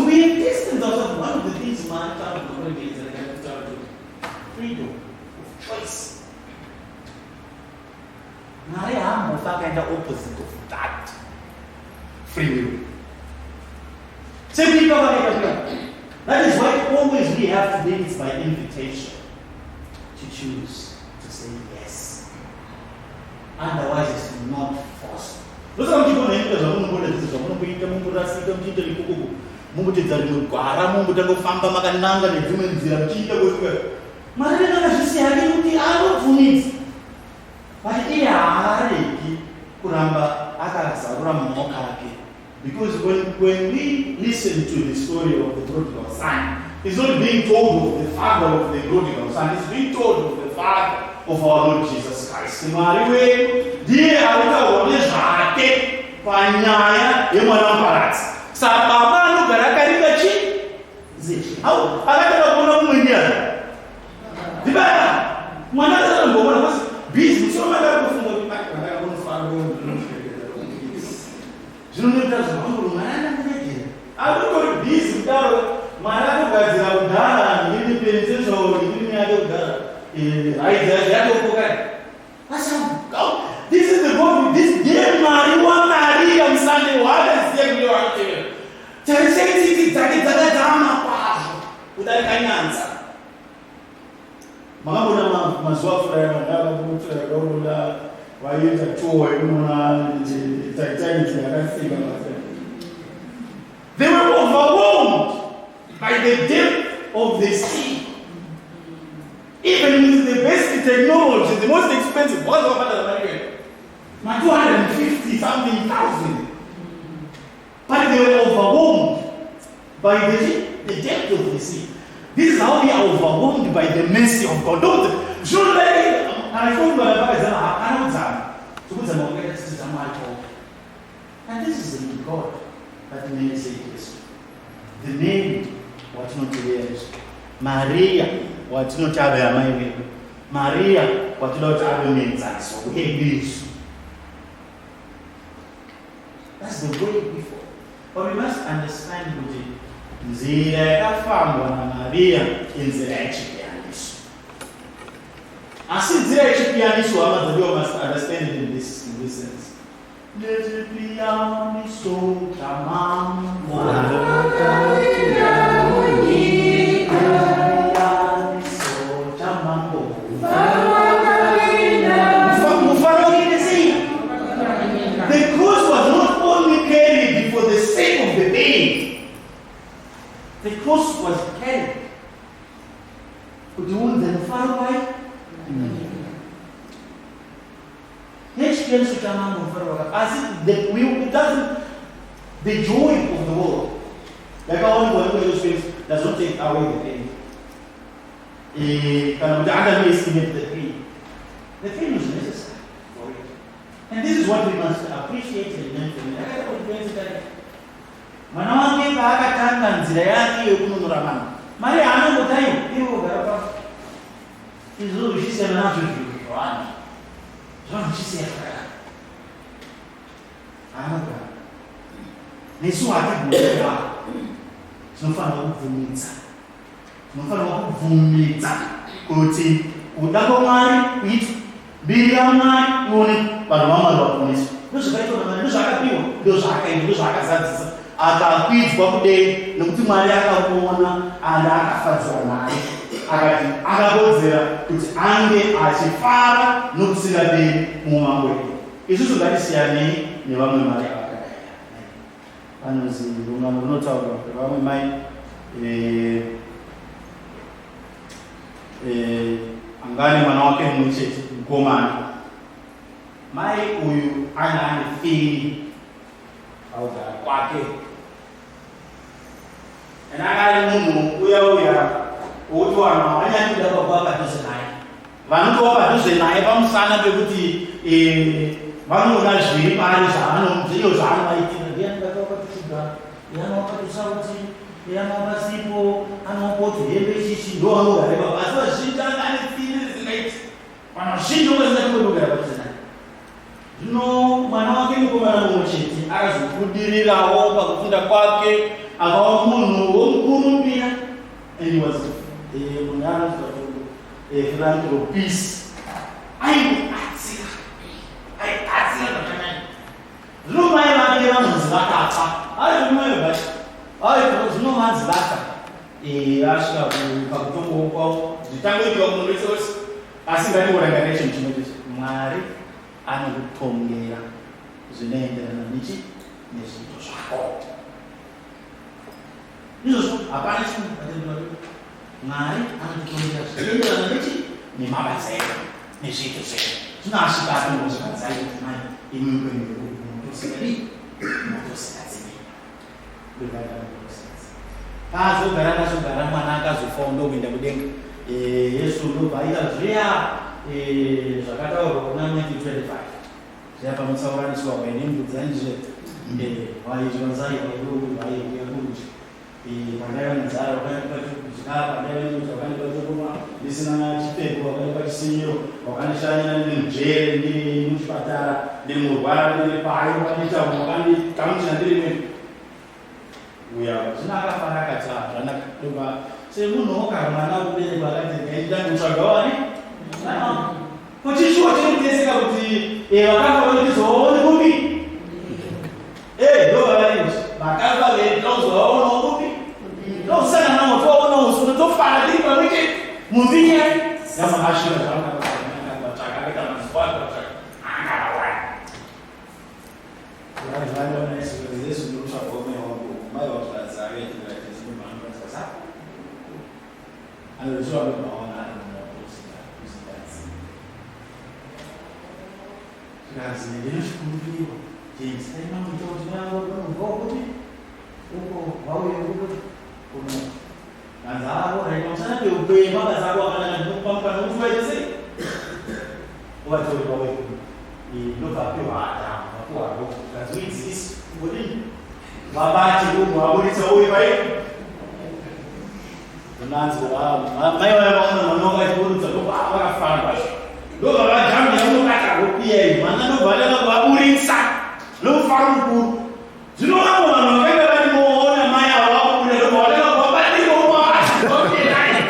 we distance ourselves. One of the things man child is freedom of choice. Now I am kind of opposite of that. Free will. Simply cover it. That is why always we have to do it by invitation to choose to say yes. Otherwise, it's not forced. Those are people who are going to Jesus yake kuti anobvumidza. But iye haaregi kuramba akazarura maoko ake. Because when we listen to the story of the prodigal son, it's not being told of the father of the prodigal son, it's being told of the father of our Lord Jesus Christ. Mwari wedu ndiye akaona zvake panyaya yemwana muparadzi. Saka baba anogara akaringa chii? Akataka kuona mumwe ndiani? Ndibana mwana asamboona basi busy musoma akafunga kuti akakufamba zvinoita zvavangu mwana ndinege akutori busy kudaro mwana anogadzira kudhara independence indini yake kudhara aidzira yatokokari. This is the God, this day Mariya Musande wakaziya kuti wakatevera tarisei dzake dzakadzama kwazvo kudarika nyanza. Makabona mazuva fulani akaona vaita tour inoona Titanic yakafika. They were overwhelmed by the depth of the sea. Even with the best technology, the most expensive, what's the matter? 250 something thousand. But they were overwhelmed by the depth of the sea. This is how we are overwhelmed by the mercy of God. Don't should like I told you about and this is the God that many say yes. The name what not to hear is Mariya what not have a mind. Mariya what not have a means. So that's the way before. But we must understand what nzira yakafambwa naMariya inzira yechipianiso. Asi nzira yechipianiso amadzadiwa must understand it in this sense. Yechipianiso chamambo the cross was not only carried for the sake of the pain. The cross was carried. Could you want them far away? As if the will, it doesn't, the joy of the world. Like our own those things does not take away the pain. The underestimate the pain. The pain is necessary for it. And this is what we must appreciate and learn from it. Manawake akatanga nzira yake yokununura vanhu. Mari anongotayo iwo garapa. Izvo zvisiyana nazvo zvinhu zvavanhu. Zvanhu zvisiyana. Anogara. Nesu hatigara. Tinofanira kubvumidza. Tinofanira kubvumidza kuti kuda kwaMwari kuitwa. Mbiri yaMwari ione vanhu vaMwari vaponeswa. Ndozvakaitwa naMwari, ndozvakapiwa, ndozvakaitwa, ndozvakazadzisa. Akakwidzwa kudenga nekuti Mwari akamuona ande akafadzwa naye. Akati akakodzera kuti ange achifara nokusingaperi muumambo hwedu. Isusu ngatisiyanei nevamwe Mwari vakadai. Vanonzi rungano runotaurwa vamwe mai angane mwana wake mumwe chete mukomana. Mai uyu ane firi augara kwake. Akari munhu uya wokuti vanhu havanyanyi kuda kwakwa padhuze naye. Vanotova padhuze naye pamusana pekuti vanoona zviri pari zvaanomdziyo zvaanovaitira. Ndiyanidakawa patuchigara, ndiyanawapatusaruti, ndiyanawapasipo, anawapoti hembe chichi, ndo vanogara ipapo. Asi vazhinji ane firi dzisingaiti. Vanhu vazhinji vangasingati kutogara padhuze naye. Zvino mwana wake mukomana mumwe chete akazobudirirawo pakufunda kwake, akawa munhu womukurumbira, and he was a philanthropist. Aibatsira zvakanaka. Zvino mai vake vanonzi vakafa. Zvino vanzi vafa. Vasvika pakutongowo kwavo zvitangoitwa munhu wese wese. Asi ngatiwo Incarnation chinoti Mwari anokutongera zvinoenderana nezviito zvako. Izvozvo hapana chinhu Mwari anokutongera zvinoenderana nemabasa edu nezviito zvedu zvinosvika atonozvikadzai kuti mai azogara nazogara mwana akazofawo ndokuenda kudenga yesu ndobva aita zviya zvakataurwa kuna Matthew 25 zviya panotsauраniswa nembudzanjire vaizvanzai vaiuya kurudyi pandaiva nenzara vakanipa chokudya pandaiva nekuti vakanipa chokunwa ndisina chipfeko vakanipa chisimiro vakandishanyira ndiri mujere ndiri muchipatara ndiri murwara ndiri payo vakaniita vakandikamuchira ndiri mwe uya zvino akafara akati zvanaka ndoba semunhuwoka mwana wokuberekwa akati ndaitandotsvaga wani kuchishuwa chinoteseka kuti vakafa vachizoone kupi ndovavarinji vakafa veitauzovaona kupi ndousana namo toona usuno tofara tiri pamwete muvinya yamakashira zvaakatsvaka akaita mazivatu atsvaka angavawaya Yesu ndokutsvaga umwe wangu mai vakadzi avetiraizezinomanoaza anoziva nomaona ari mumaosikadzi zvikadzi ndinochikumbiriwa James taimamutautinaaonovaokuti uko vauye kuti kuno kanzavo raikamusana peupe mabasa ako akanaka ndinokupamukana kuti waitesei uvatori vawe ndobva apihwata vapuhwaro kadziwidzisi kudini vabati unhu vaburitsa uye pai unanzi mai vavaona mwana wakatiburutsa vakafara kwazvo ndobva vajambia unobata kopiyai mwana ndobva vaburitsa nomufaro mukuru zvinovamo vanhu vakanga vati moona mai avo vakubuda ndobva vatanga kuvabatirooaai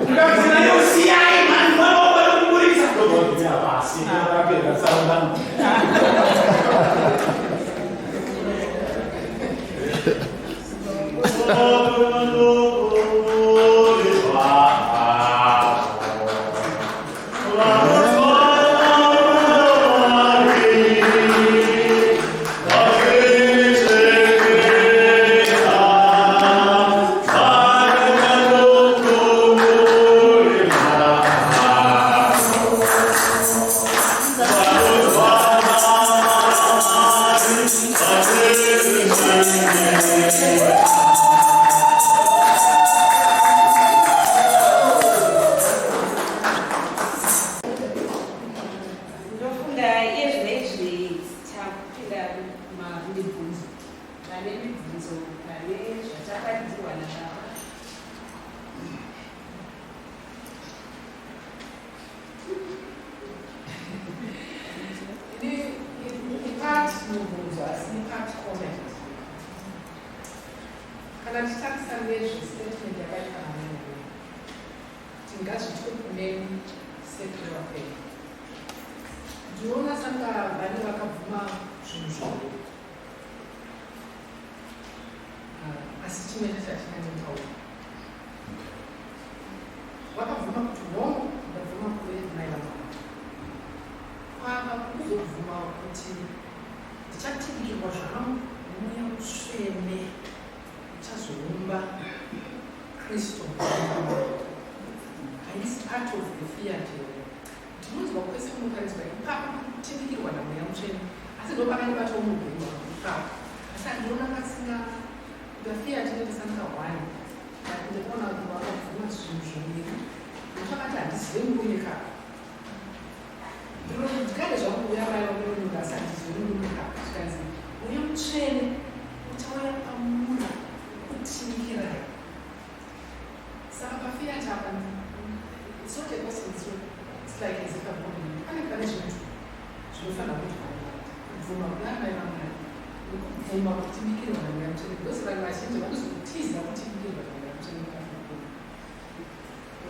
ukadzina yosiyai mani mwana wabada kuburitsa ndobva kudzira pasi akapedza tsaungano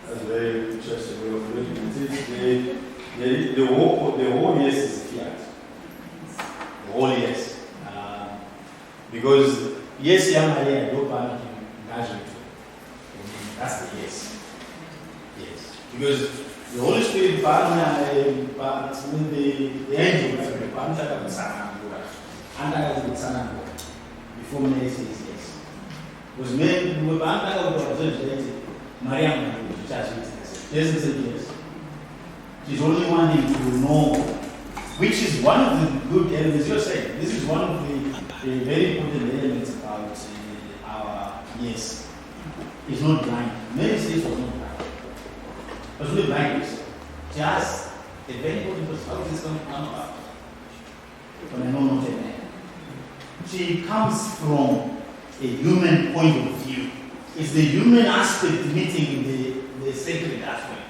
That's a very interesting way of looking at it. The whole yes is fiat. The whole yes. Because yes, Maria, don't panic. That's the yes. Yes. Because the Holy Spirit, the angel, before Mary says yes. Because Mariya Hosi Yedenga. Jesus said yes. She's only wanting to know, which is one of the good elements. You're saying this is one of the very important elements about our yes. It's not blind. Mary says it was not blind. It was not blind. Just a very important person. How is this going to come about? But I know not a man. She comes from a human point of view. It's the human aspect meeting the sacred aspect,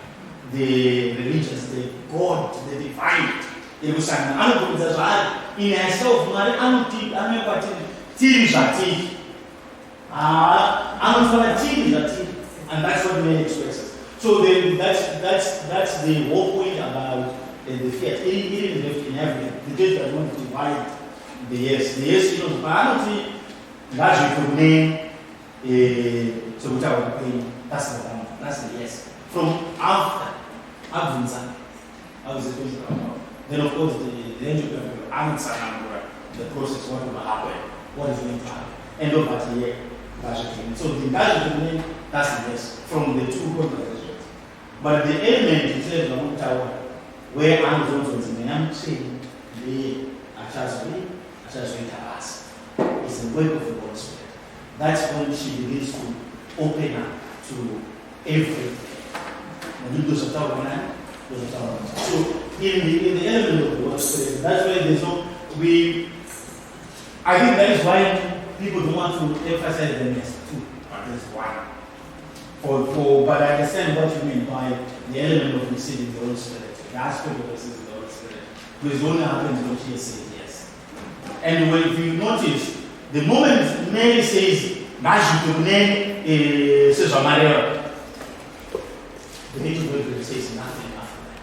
the religious, the God, the divine. In herself, and that's what Mary expresses. So that's the whole point about the fiat. Even in heaven, the church does not divide the yes. The yes, but I don't see that you could name so that's the yes. From after Avunza, I was supposed to come out. Then of course the angel will answer the process, what will happen, what is going to happen. End of that year. So the name, that's the yes, from the two conversations. But the element is where I'm going to saying the it's the work of the Holy Spirit. That's when she begins to open up to everything. So in the element of the Holy Spirit, that's why there's no I think that is why people don't want to emphasize the next two, but there's one. But I understand what you mean by the element of receiving the Holy Spirit, the aspect of receiving the Holy Spirit, because it only happens when she says yes. And when if you notice, the moment Mary says, says Mariya, the angel Gabriel says nothing after that.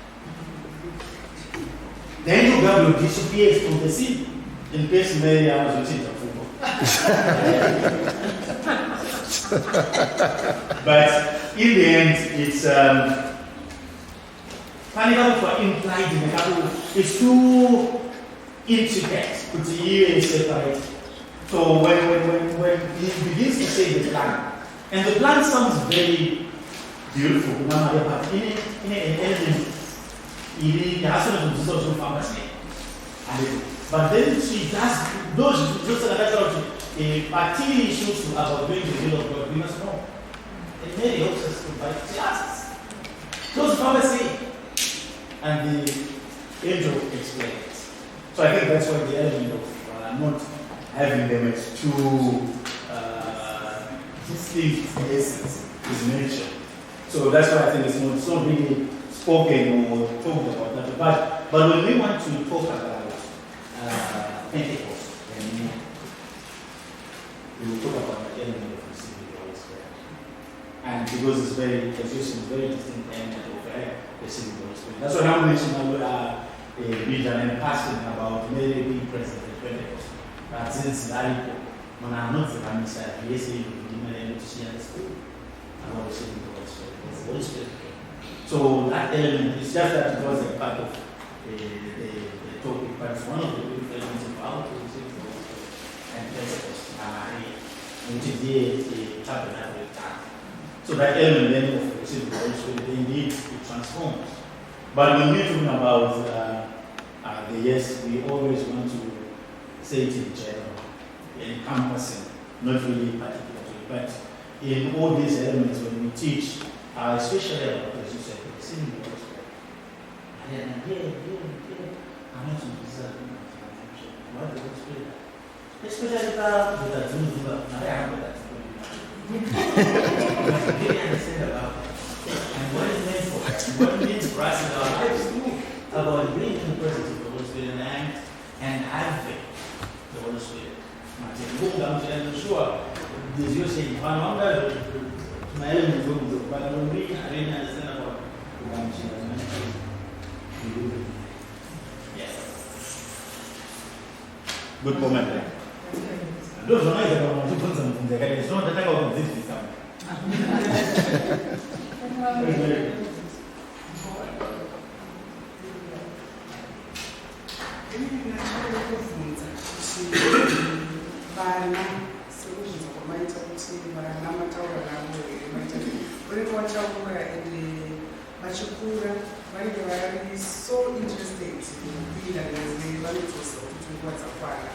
The angel Gabriel disappears from the scene in case Mary was received a football. But in the end, it's implied in the couple. It's too intricate to even separate. So when he begins to say the plan, and the plan sounds very beautiful, but in an element, it has to do with pharmacy. But then she does those particular issues about doing the will of God. We must know. And Mary helps us to buy. She asks, "Those pharmacy," and the angel explains. So I think that's why the element of not having them as two distinct essence is mentioned. So that's why I think it's not really spoken or talked about that. But when we want to talk about Pentecost, we will talk about the element of receiving the Holy Spirit. And because it's very distinct element of receiving the Holy Spirit. That's why I'm mentioning a vision and passion about Mary being present at Pentecost. But since that, when I'm not the Messiah, yes, we didn't able to share the Spirit about receiving the Holy Spirit. The Holy Spirit came. So that element is just that it was a part of the topic, but it's one of the good elements of how to receive the Holy Spirit and Pentecost, which is the tabernacle time. So that element then of receiving the Holy Spirit, indeed, it transforms. But when we're talking about the yes, we always want to say it in general, encompassing, not really particularly. But in all these elements, when we teach, especially about, as you said, receiving the Holy Spirit, and I'm not to deserve what the Holy Spirit, especially about the Zuva, I am that. Really understand about it. And what it meant for us, and what it means for us in our lives too, about being in the presence of the Holy Spirit and having the Holy Spirit. I'm sure this you say, if I'm not there, my element will do, but when we really understand about the yes. Good comment. Those are nice about to put something there. It's not the type of this become. Vana solutions kwamaita kuti vana mataura navo maita uri kwataura ende vachikura vanenge vari so interested kupinda nenzeve vanotoziva kuti nguva dzakwana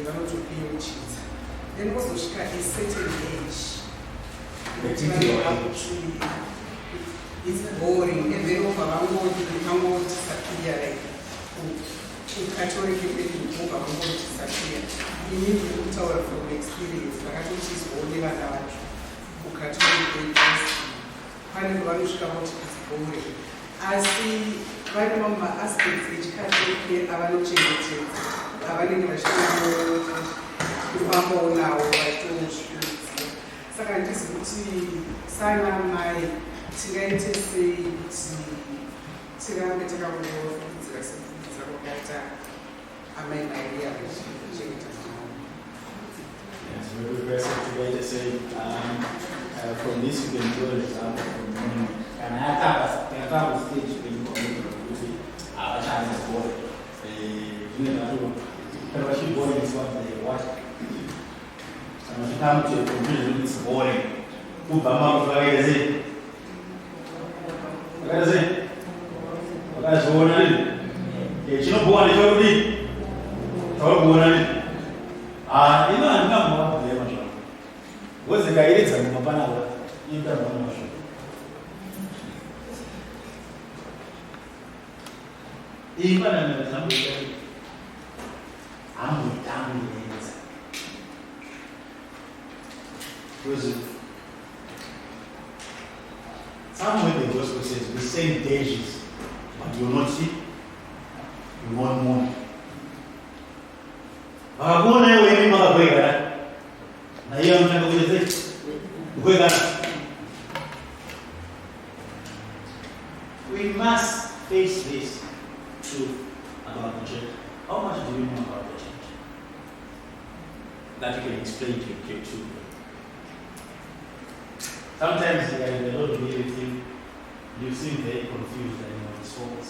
vanotopiyeuchidza then vozosvika a certain age kuti vanova kuti it's boring and then obva vangodisappear like ukatorekepedinobva vangodisappear. Inini ndiri kutaura from experience vakatochizwawo nevana vacho ukatorekepedinobva pane pavanosvika kuti it's boring. Asi vane mamwe maaspects echikatoke avanochengetedza avanenge vachitofambawo nawo vachitozviudza. Saka ndisi kuti sana mai tingaite sei kuti tirambe takakudzira sekudzira kwakaita amai Mariya vachichengetedza navo. Yes, we reverse it today to say, from this you can draw an example from morning. And I have a stage in community, our child is born. She born is what they watch. And when she comes to a conclusion, it's boring. Who Bama, what is it? What is it? What is it? She's not born, it's already. Born. You know, I'm not more than the what's the guidance of Mapana? Incarnation. Even an example, I'm with Angelus. Somewhere the gospel says the same days, but you will not see, you want more. I'm going to win my way. I am going to do this. We must face this truth about the church. How much do you know about the church? That you can explain to your children. Sometimes they don't believe with you. You seem very confused and you're response.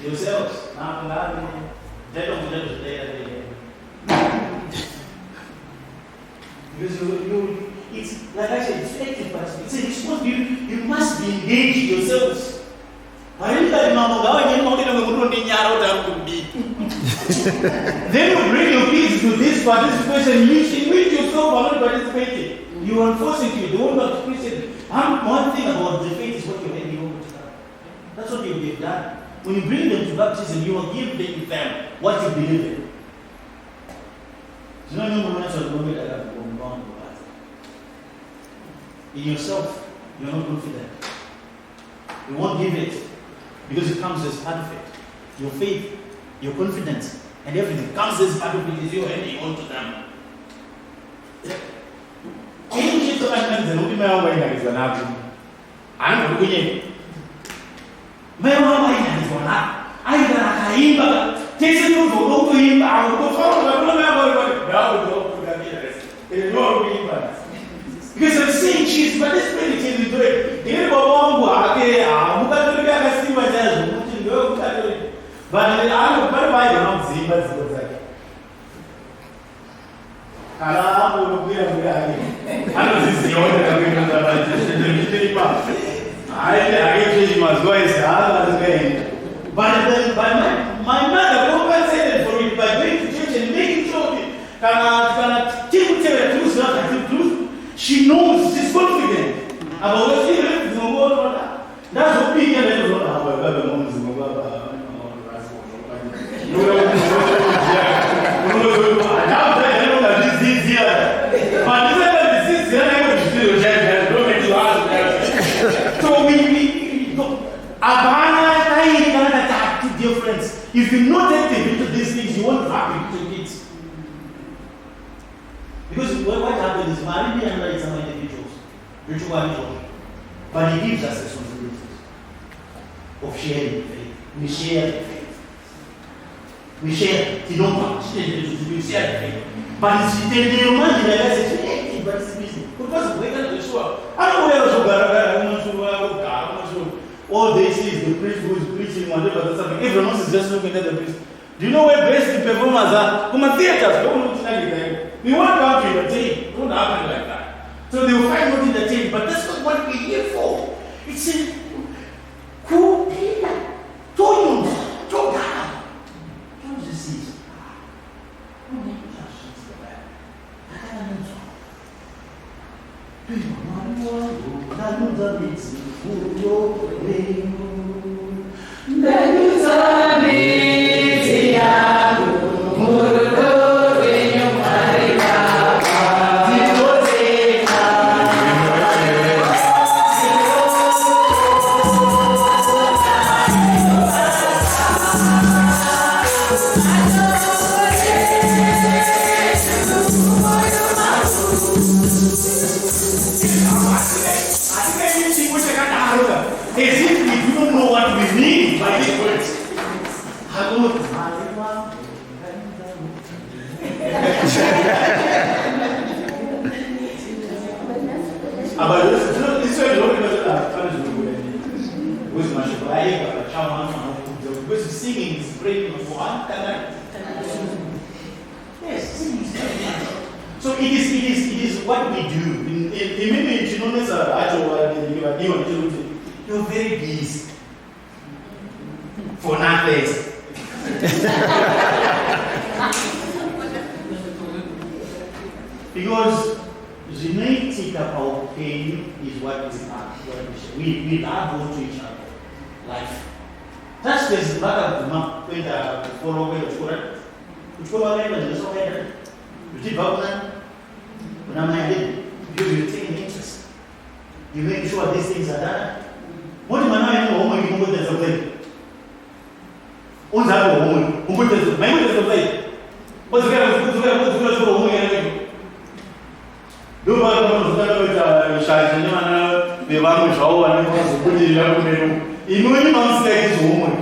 Yourselves, because it's like I said, it's active, but it's a response. You must be engaged yourselves. Then you bring your kids to this participation, you yourself are not participating. You are forcing you, they won't participate. One thing about the faith is what you're handing over to them. That's what you've done. When you bring them to baptism, you will give them what you believe in. You know, in yourself, you're not confident. You won't give it because it comes as part of it. Your faith, your confidence, and everything comes as part of it. Is you're handing on to them. Because I'm saying she's participating in it. But I don't know why you're not seeing what's like. I don't see the order coming from the I must go and but my mother compensated for it by going to church and making sure she knows, she's confident about what she lives in the world. That's what people don't know about the moms in the world. If you're not active into these things, you won't happen to kids. Because what happens is Mariya and some individuals, but he gives us responsibilities of sharing faith. We share faith. We share. You don't we share faith. But it's the imagine that but it's busy. Because we can't sure. I don't know all they see is the priest who is preaching whatever that's happening. Everyone else is just looking at the priest. Do you know where best performers are? Come on, theaters. Don't look at them. We want to have to entertain. Don't happen like that. So they will find what entertain, but that's not what we're here for. It's a kupila. Toyo. Togana. Don't just see. Don't make just the bad. I don't know. As if we don't know what we mean by these words. Because singing is breaking of one. Yes, singing is breaking. So it is what we do. You're very busy for nothing. Because genetic about pain is what is not. We love both to each other. Life. That's the matter of the map when the follow the correct. You follow the okay. You did Bogdan. When I'm you take an interest. You make sure these things are done. What do you know? You know there's a way. What's that? Who there's a way? What's the guy? Do what shy. The one show and put it in when you don't say it's woman.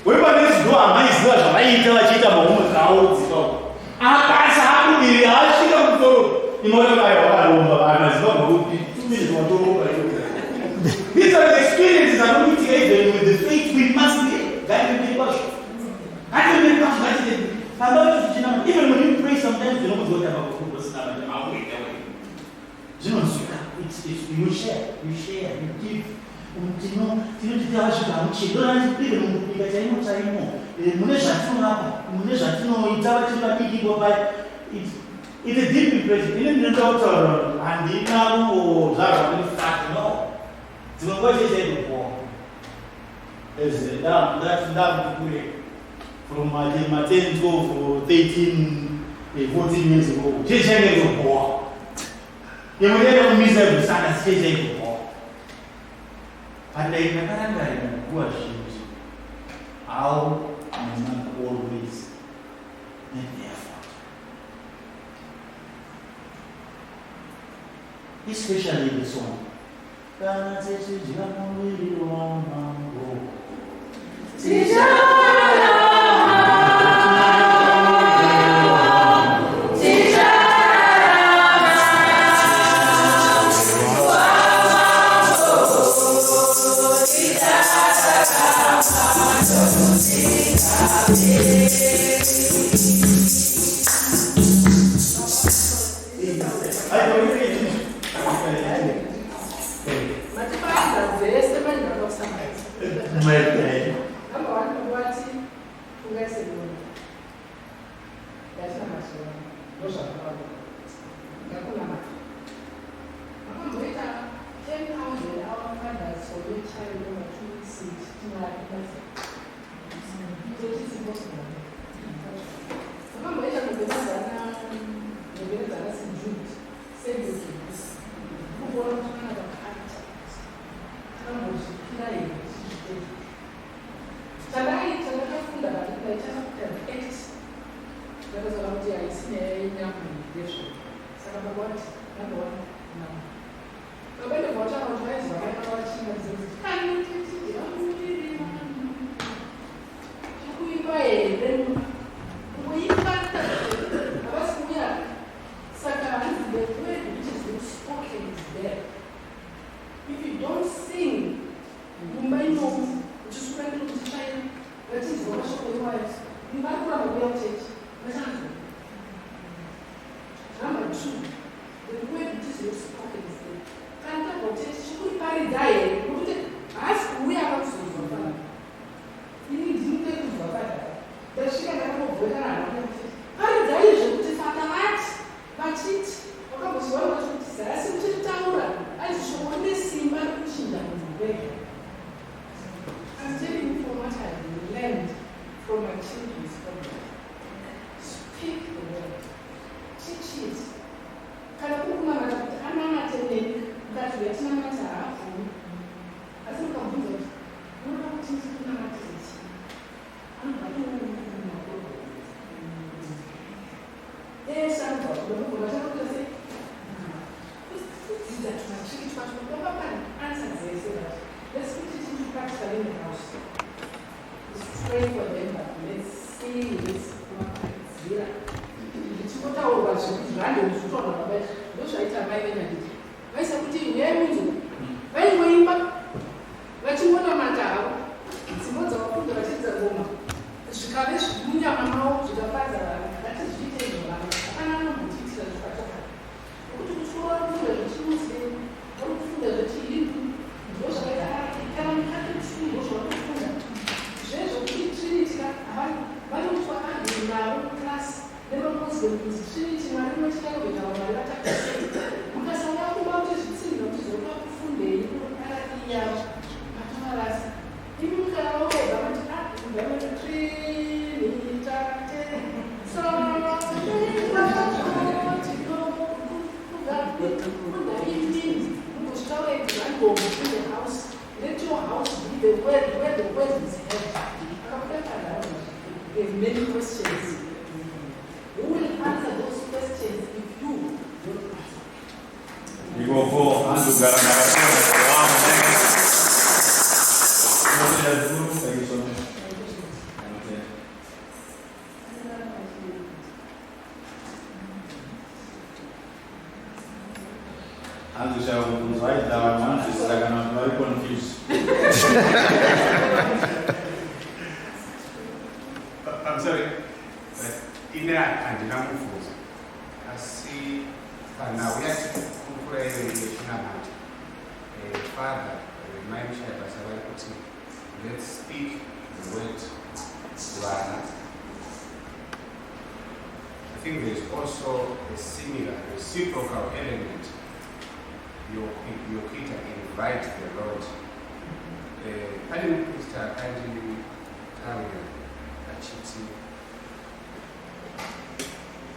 Wherever this do a nice girl, I tell a cheetah woman how it's done. I have to be the she don't go. You know what I not good. 2 minutes or 2 These are the experiences that we take with the faith we must live. That will be worship. That will be worship. Even when you pray sometimes, you don't go to about people stuff and I'll wait away. You know, you share, you give. You know, it's a deep impression. Even the doctor and the now fact, no. So what is it before? Is that from my 10, 12, 13, 14 years ago. Just a war. You will never miss every Sunday stage war. And they never who are shoes. How and not always make the effort. Especially the song. She could carry diet. I'm telling you from what I've learned from my children's program. Speak the word. Teach it. Kana kukuma matakuti anana tendeni ngati yatina mata hafu. Asi ukamuza kuti unoda kuti kuna matisi. Anobatu magogo. Samba, ndokuba takuti se. Kudzidza tunachiki twachinokomba pani answer dzese that. Let's put it into practical in the house. Let's pray for them, but let's see this. Tipotaurwa zvando zvitorwa nabaiti ndozvaita mai venanditi vaisa kuti nemunzu vaingoimba vachiona mata avo dzimbo dzavakunda vachidza ngoma zvikave munyama mavo zvikafadza vanhu ngatizviite izvo vanhu hapana anomudziitira zvakatoka nokuti kusuwa kufunda zvechimuslim vari kufunda zvechihindu ndo zvakaita kana mukatoliki ndozvavanofunda zvezvo kuti trinity vanotwa agri navo klasi nevamuslim kuti trinity mwari nochitakuita vamwari vatakasei mukasanga kuba kuti zvitsinga kuti zvoka kufundei araiyawo matamarasi imi mukaravaoga vati vamati trinitate in the house. Let your house be the where the word is held. We have many questions. Who will answer those questions if you don't answer? We will go on to I will write down answers like I'm very confused. I'm sorry. In there, I did not move. I see. Now we have to pray Father, remind me as I put it. Let's speak the word Zuva. I think there is also a similar, reciprocal element. Your Peter invite the Lord. Pani Mukristo akandi tawe achiti.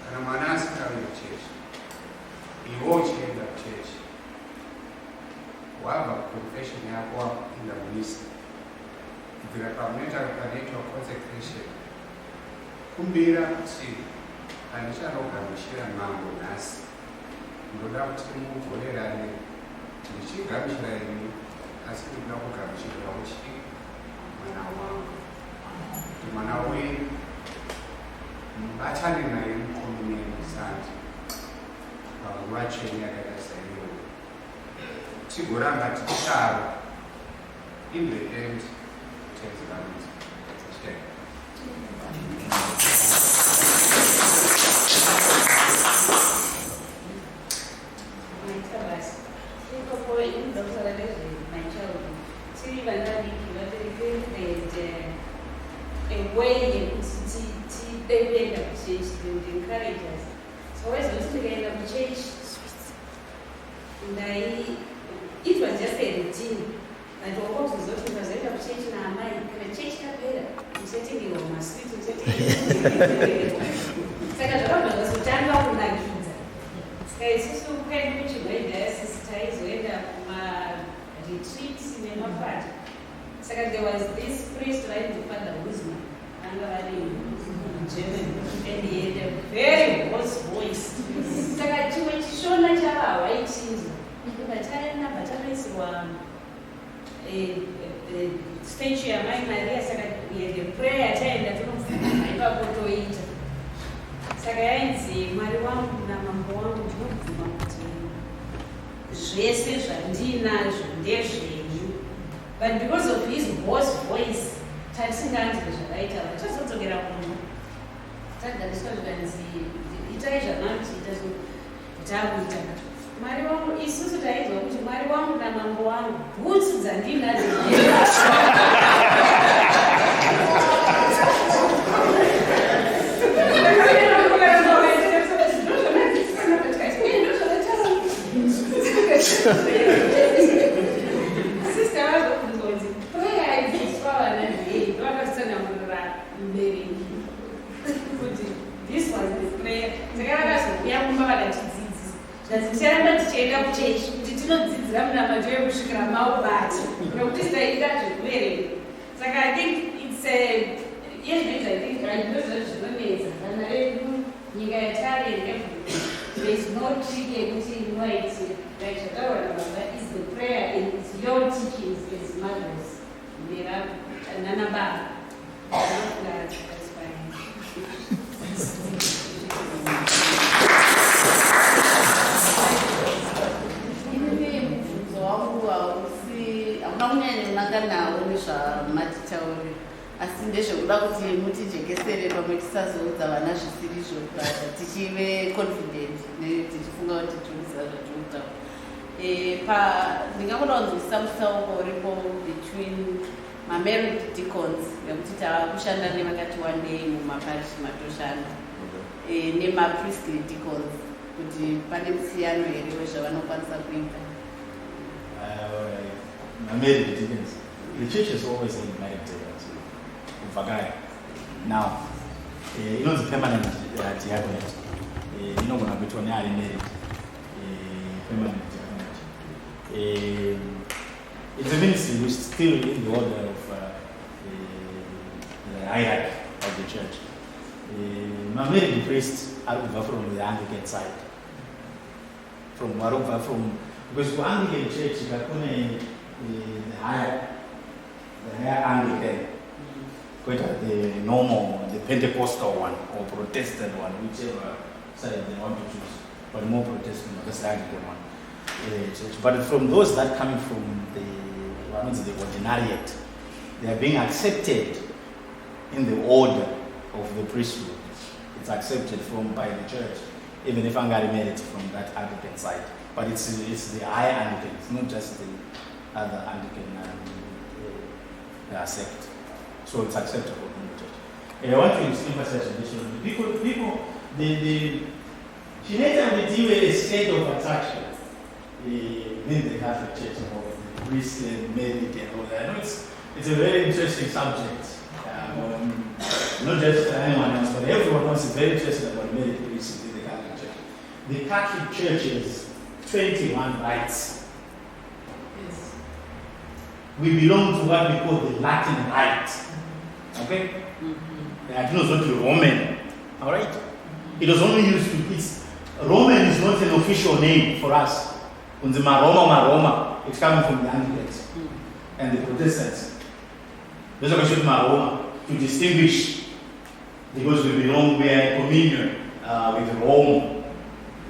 Kana mwana asikawe church. Iwo chienda church. Waba confession yako in the ministry. Vira pameta consecration. Kumbira kuti andichanogamisira mambo nasi. Ndoda kuti mugonerane ndichigamishira imi asi ndinoda kugamishira kuti mwana wangu kuti mwana wenyu mubatane naye mukomunemisandi panguva tsvene yakaita saiyo tigoramba tichitaro in the end tichazivamisa a way to encourage us. So always when we end up church, it was just a routine. And of course, we was end up church in our mind. And the church got better. We said to you, my street, we said to you. Second, I was to turn off the kids. Okay, so kind of which way there, sisters, we end up retreats in the North. Second, there was this priest right to Father Wisdom. And German, and he had a very hoarse voice. Saka chishona chava waichinzwa. Bataenda batanoisirwa statue yaMai Mariya saka the prayer taenda tunofunda ipapo toita. Saka yainzi Mwari wangu namambo wangu ndinobvuma kuti zvese zvandinazvo ndezvenyu. But because of his hoarse voice, tatisinganzwi zvakaita tazodzokera kuno. Tagariswa zvikanzi itai zvamanoti takuita. Mwari wangu isusu taizwa kuti Mwari wangu namambo wangu bhutsu dzandinadzo. tichiramba tichienda kuchechi kuti tinodzidzira munamadzo yekusvikira maubati nokuti sidaita zvekuverenga. Saka I think it's zvinonetsa dana redu nyika yatari there is no trick yekuti inoiti like zvataura nababa is the prayer and it's your teachings as mothers nana baba. That's fine. Hamuna kunyanya kunanga nawo nezvamatitauri, asi ndezvekuda kuti mutijekesere pamwe tisazoudza vana zvisirizvo tichive confident tichifunga kuti tiriziva zvatinotaura. Ndingakoda kunzwisisa mutsauko uripo between married deacons nekuti tava kushanda nevakati wandei mumaparishi matoshanda nemapriestly deacons kuti pane musiyano here wezvavanokwanisa kuita. Married deacons. The church has always been married deacons. Now, you know the permanent diaconate. You know when I'm between married permanent diaconate. It's a ministry which is still in the order of the hierarchy of the church. Married priests are from the Anglican side. Because for Anglican church, the higher Anglican, the normal, the Pentecostal one or Protestant one, whichever side they want to choose, but more Protestant, that's the Anglican one. Church. But from those that coming from the ordinariate, they are being accepted in the order of the priesthood. It's accepted by the church, even if I'm married from that Anglican side. But it's the higher Anglican, it's not just the other Anglican sect. So it's acceptable in the church. I want to emphasize this one. People, the Chinese a state of attraction in the Catholic Church about the priest and married and all that. I know it's a very interesting subject. Not just anyone else, but everyone else is very interested about married priests in the Catholic Church. The Catholic Church has 21 rites. Yes. We belong to what we call the Latin rite. Okay? It was not Roman. Alright? It was only used to, Roman is not an official name for us. Roma, it's coming from the Anglicans and the Protestants. Those are called Roma to distinguish, because we are in communion with Rome.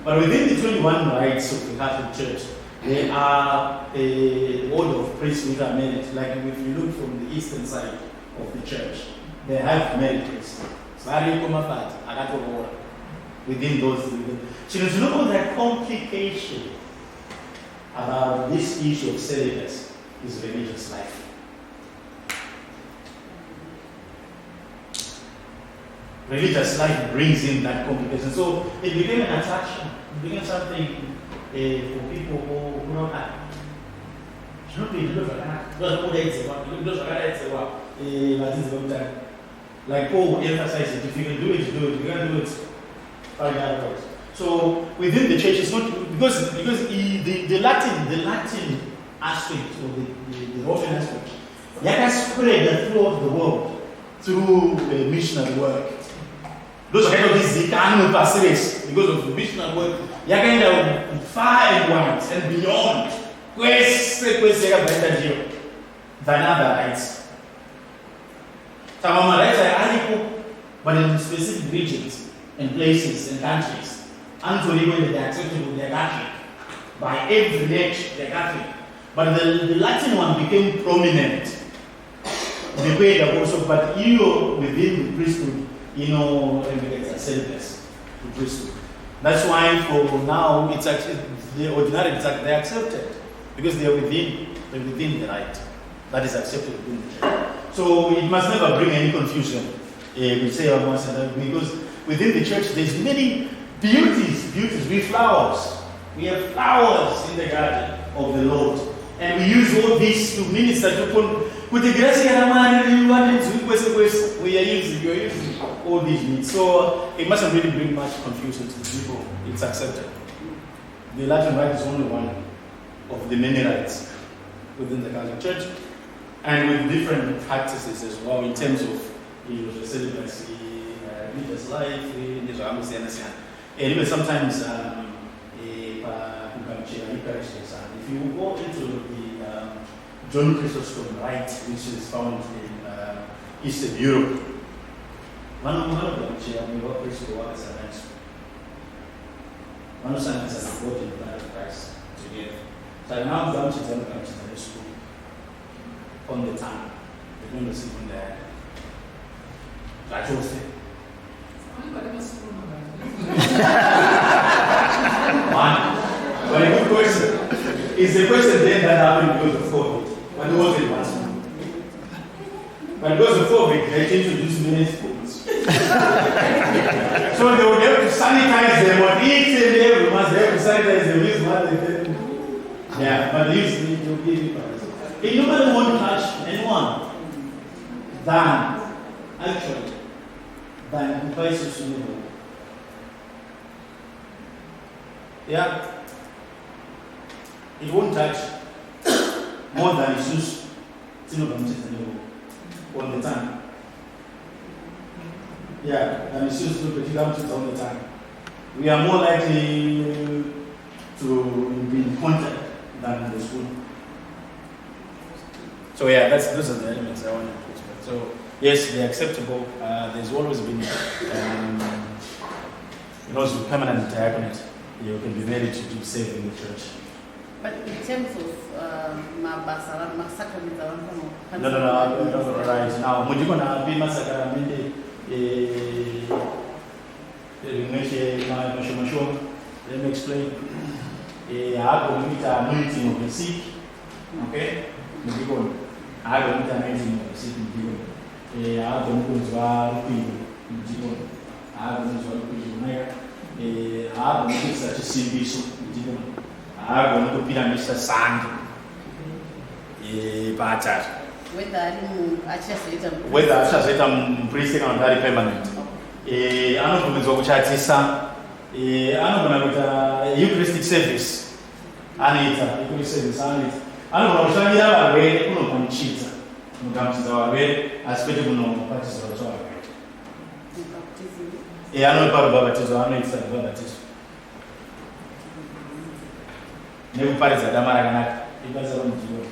But within the 21 rites of the Catholic Church, there are a order of priests which are married. Like if you look from the eastern side of the church, they have married priests. Within those, so there's no that complication about this issue of celibacy is religious life. Religious life brings in that complication. So it became an attraction. It became something for people who don't have. Like Paul emphasized it, if you can do it, do it. If you can't do it, find out ways. So within the church, it's not because the Latin aspect or the Roman aspect, that spread throughout the world through missionary work. Those are kind of these animal passages because of the missionary work. They are kind of far and wide and beyond. Than other rights. Some of my rights are equal, but in specific regions and places and countries. Actually, when they are acceptable, they are Catholic. By every nation, they are Catholic. But the Latin one became prominent. The way that also, but within the priesthood, it's a celibacy, the priesthood. That's why for now, it's actually the ordinary, they're accepted because they're within the right that is accepted within the church. So it must never bring any confusion. We say because within the church, there's many beauties, with flowers. We have flowers in the garden of the Lord. And we use all this to minister to people. We are using all these needs. So it mustn't really bring much confusion to people. It's accepted. the Latin rite is only one of the many rites within the Catholic Church, and with different practices as well in terms of the celibacy, religious life, and even sometimes if you go into the John Chrysostom rite, which is found in Eastern Europe, one of them one of them is supporting the blood of Christ together. So I now come to the school on the tongue. They're going to see on there. So I chose it. One. But a good question. Is the question then that happened because of COVID? But it wasn't once. But because of COVID, they introduced many schools. So they would have to sanitize them, or each and every month they have to sanitize them, use what they did. Yeah, but they used to give it. If nobody won't touch anyone, than devices to know. Yeah. It won't touch more than it's used to on the time. Yeah, and it's used to the all the time. We are more likely to be in contact than in the school. So yeah, those are the elements I want to put. So yes, they're acceptable. There's always been permanent diaconate. You can be ready to do save in the church. But in terms of Mabasa, Massacre, no, right now, when you're going to be massacred, let me explain. I have to meet anointing of the sick. Okay? I have to meet anointing of the sick. I have to meet I have to meet such a simple. I have to be Mr. Sand. Whether I am priesting on very permanent. I don't know Eucharistic service. I need Eucharistic service. I don't know how to read it. I speak to no practice of joy. I know about baptism. I know it's baptism. Never parties at Damaragana. It was a long time.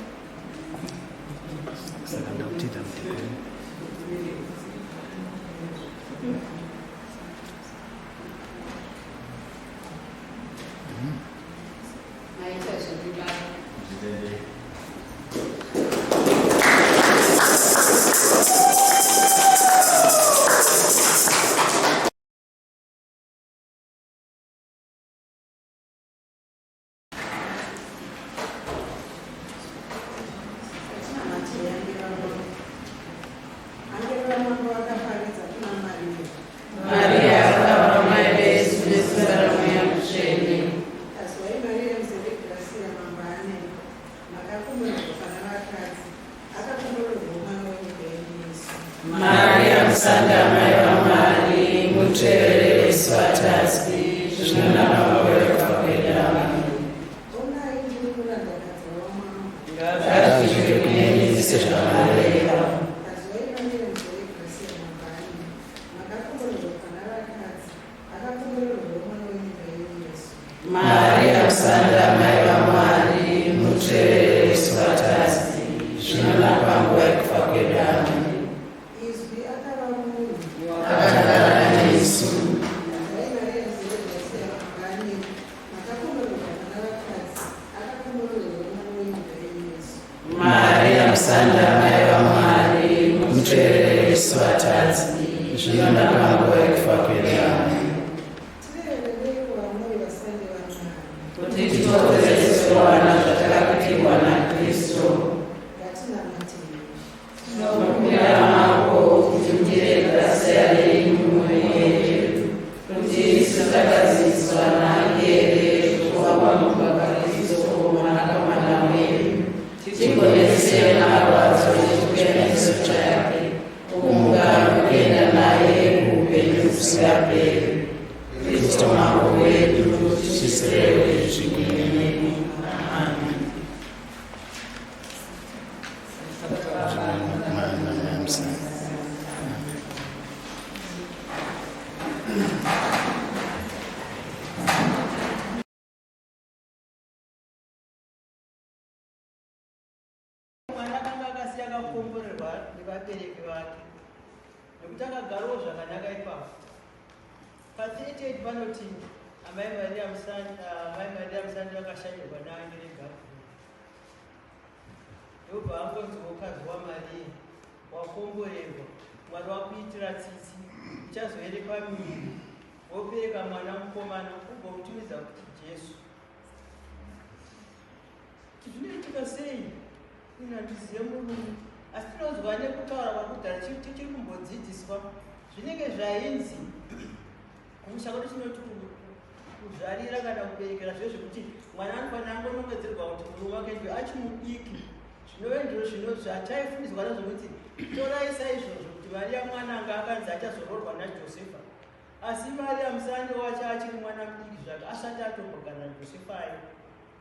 Kristo mambo wetu Chisere Shikini. Mwana kanga akasiya kakomborerwa nevabereki vake nekuti akagarawo zvakanaka ipapo. Pa38 vanoti Mai Mariya Musandi vakashanyirwa naangerega. Ndobva angonzi mukadzi waMariya wakomborerwa, Mwari wakuitira tsitsi, uchazoende pamiri, wobereka mwana mukomana ugomutumidza kuti Jesu. Zvinoitika sei? Inandizive Mulungu, asi tinonzwa nekutaura kwakudhara tichiri kumbodzidziswa zvinenge zvainzi kumusha kwedu chinoti kuzvarira kana kuberekera zvo zvekuti mwana anofanira angonongedzerwa kuti murume wake ndiye achimudiki. Zvinove ndizvo zvataifundiswa nazvo kuti toraisa izvozvo kuti Mariya mwananga akanzi achazororwa naJosefa, asi Mariya Musandi wacho achiri mwana mudiki zvake asati atombogara naJosefa ayo.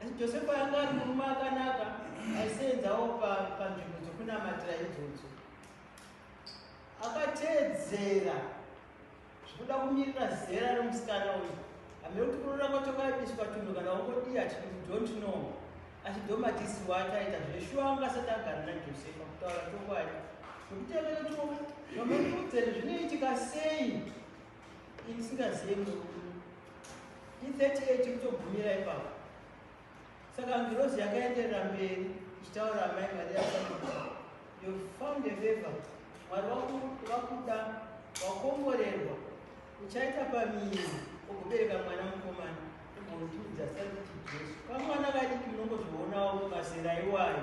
Asi Josefa anga ari murume akanaka aisenzawo panzvimbo dzokunamatira idzodzo. Akateedzera zvikuda kumirira zera romusikana uyu. Hamene kuti kurora kwacho kaibiswa tunhu kana wongodiya don't know. Asi dhomatisi wacho aita zveshuwa anga asati agara naJosefa kutaura chokwadi. Nokutevera zvamekudzeri zvinoitika sei ini singazivi Mulungu. I38 kutogumira ipapo. Saka Angelus yakaenderera mberi ichitaura Mai Mariya kuti you found a favor. Mwari wakuda, wakomborerwa, uchaita pamiri ugobereka mwana mukomana ugomutumidza zita kuti Jesu. Kamwana kadiki munongozvionawo mumazera iwayo.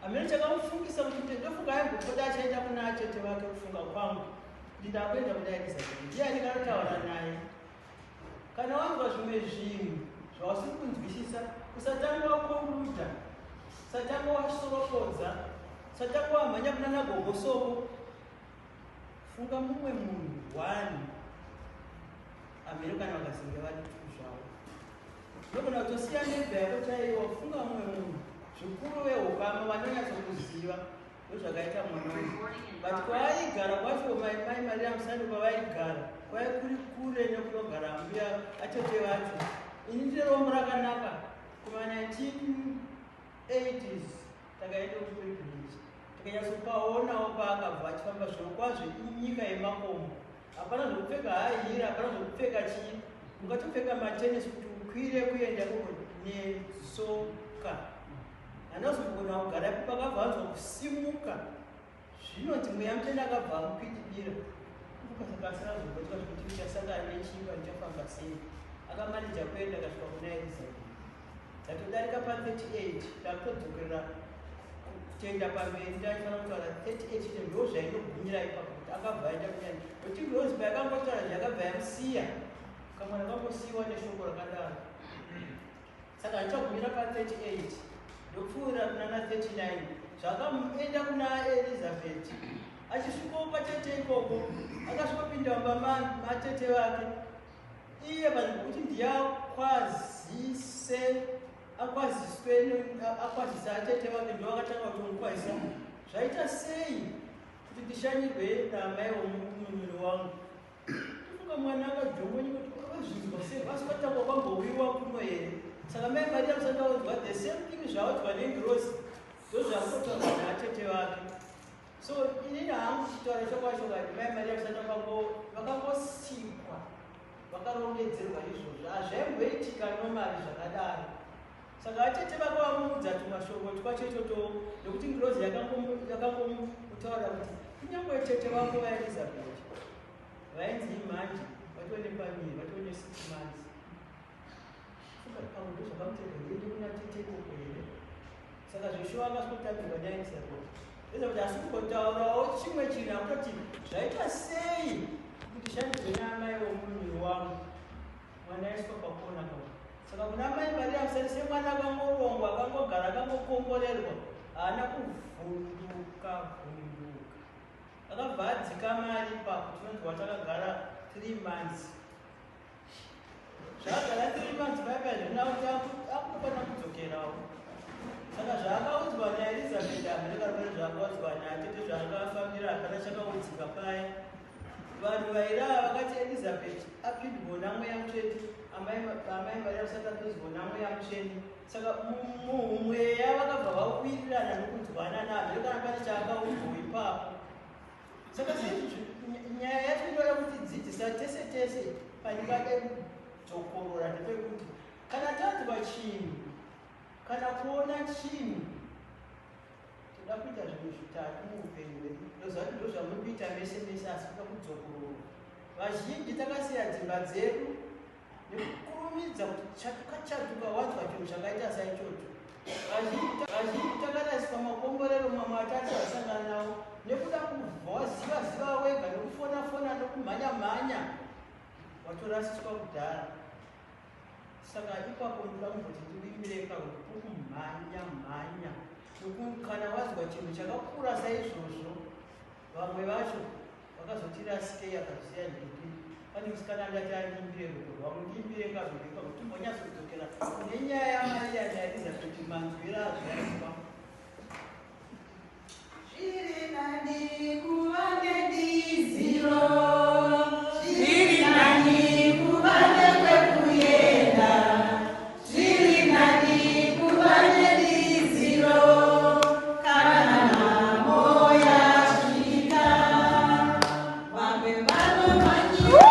Hamene chakamufungisa kuti ndofunga aimbopota achaenda kuna atete vake kufunga kwangu ndakuenda kuna Elizabeth. Ndiani kanotaura naye? Kana wanzwa zvimwe zvinhu zvawasiri kunzwisisa, usatanga wakoruda, usatanga wasorokodza, usatanga wamhanya kuna Gogo Soko. Funga mumwe munhu wani. Hamene kana vakazinge vatutu zvavo. Ndogona kutosiya nebva yako chaiwo, funga mumwe munhu. Zvikuru veukama vanonyatsokuziva ndozvakaita mwana uyu. But kwaaigara kwacho Mai Mariya Musandi kwavaigara kwai kuri kure nekunogara mbuya atete vacho. Ini ndiromo rakanaka kuma1980s takaenda kupilgrimage. Tikanyatsopaonawo paakabva achifamba zvirokwazvo inyika yemakomo. Hapana zvokupfeka haihira, hapana zvokupfeka chii. Ungatopfeka matenesi kuti ukwire kuenda nesoka. Anozogona kugara pakabva anzwa kusimuka. Zvinoti mweya mutenda akabva amukwidibira. Ukasakasara zvokuitwa zvekuti uchasangana nechingwa ndichafamba sei. Akamanija kuenda kasvika kuna Elizabeth. Ndatodarika pa38 ndakutodzokerera kutoenda pamberi ndaifanira kutaura 38 ndo zvainogumira ipapo kuti akabva aenda kunyanya. Nokuti Rose paakangotaura zvakabva yamusiya. Kamwana kangosiyiwa neshoko rakadaro. Saka ndichagumira pa38 ndopfuura kuna 39 zvakaenda kuna Elizabeth. Achisvikawo patete ikoko akasvikopinda mumba matete vake. Iye vanhu kuti akwazisa atete vake ndo vakatanga kutomukwazisa. Zvaita sei kuti ndishanyirwe namai womunun'una wangu? Tofunga mwana akajongonyika kuti akazvinzwa sei, asi kwatangwa kwambowiwa kuno here. Saka Mai Mariya Musandi audzwa the same thing zvaudzwa neAngelus ndozvakutotaurwa naatete vake. So inini hangu kutaura chokwacho kati Mai Mariya Musandi vakangosikwa vakarongedzerwa izvozvo. Hazvaimboitika nomari zvakadaro. Saka atete vake vamuudza tumashoko twacho itoto nekuti Angelus yakangomutaura kuti kunyange tete vako vaElizabeth vainzi imhanje vatone pamiri vatone 6 months. Pamwe ndozvakamutenda ndiende kuna tete ikoko here. Saka zveshuwa akasvotambirwa naElizabeth. Elizabeth asi kungotaurawo chimwe chinhu akutoti zvaita sei kuti shandizwe namai womunun'una wangu. Mwana aiswa pakona kavo. Saka kuna Mai Mariya Musandi semwana akangorongwa akangogara akangokomborerwa haana kuvhunduka. Akabva adzika mari ipapo tinonzi watakagara 3 months. zvagara 3 months baba zvina kuti akukona kudzokerawo. Saka zvaakaudzwa naElizabeth Amerika pane zvaakaudzwa naatete zvaakafambira hapana chakaudzika paye. Vanhu vairava vakati Elizabeth apindwa namweya mutsvene, amai Mariya asati apindwa namweya mutsvene. Saka mumweya vakabva vawirirana nokunzwana naAmerika pane chaakaudzwa ipapo. Saka nyaya yacho inoda kuti dzidzisa tese tese panyika dzokorora ndepekuti kana tanzwa chinhu kana kuona chinhu toda kuita zvinhu zvitatu muupenyu hwedu. Ndozvati ndozvamunoita mese mese asi kuda kudzokorora. Vazhinji takasiya dzimba dzedu nekukurumidza kuti chatuka wanzwa chinhu chakaita saichocho. Vazhinji takarasika makomborero mamwe atati asangana nawo nekuda kuziva wega nekufona nokumhanya watorasiswa kudhara. Saka ipapo ndoda kumboti ndirimire kumhanya kana wazwa chinhu chakakura saizvozvo. Vamwe vacho vakazotirasike yakasiya ndiki. Pane musikana ndati andimbire rudo rwangu ndimbire kazovika kuti timbonyatsodzokera nenyaya yaMariya naElizabeth manzwira azvaitwa. Zviri nani kuva nediziro, zviri nani kuva nekwekuenda, zviri nani kuva nediziro kana nhamo yasvika. Vamwe vanomhanyira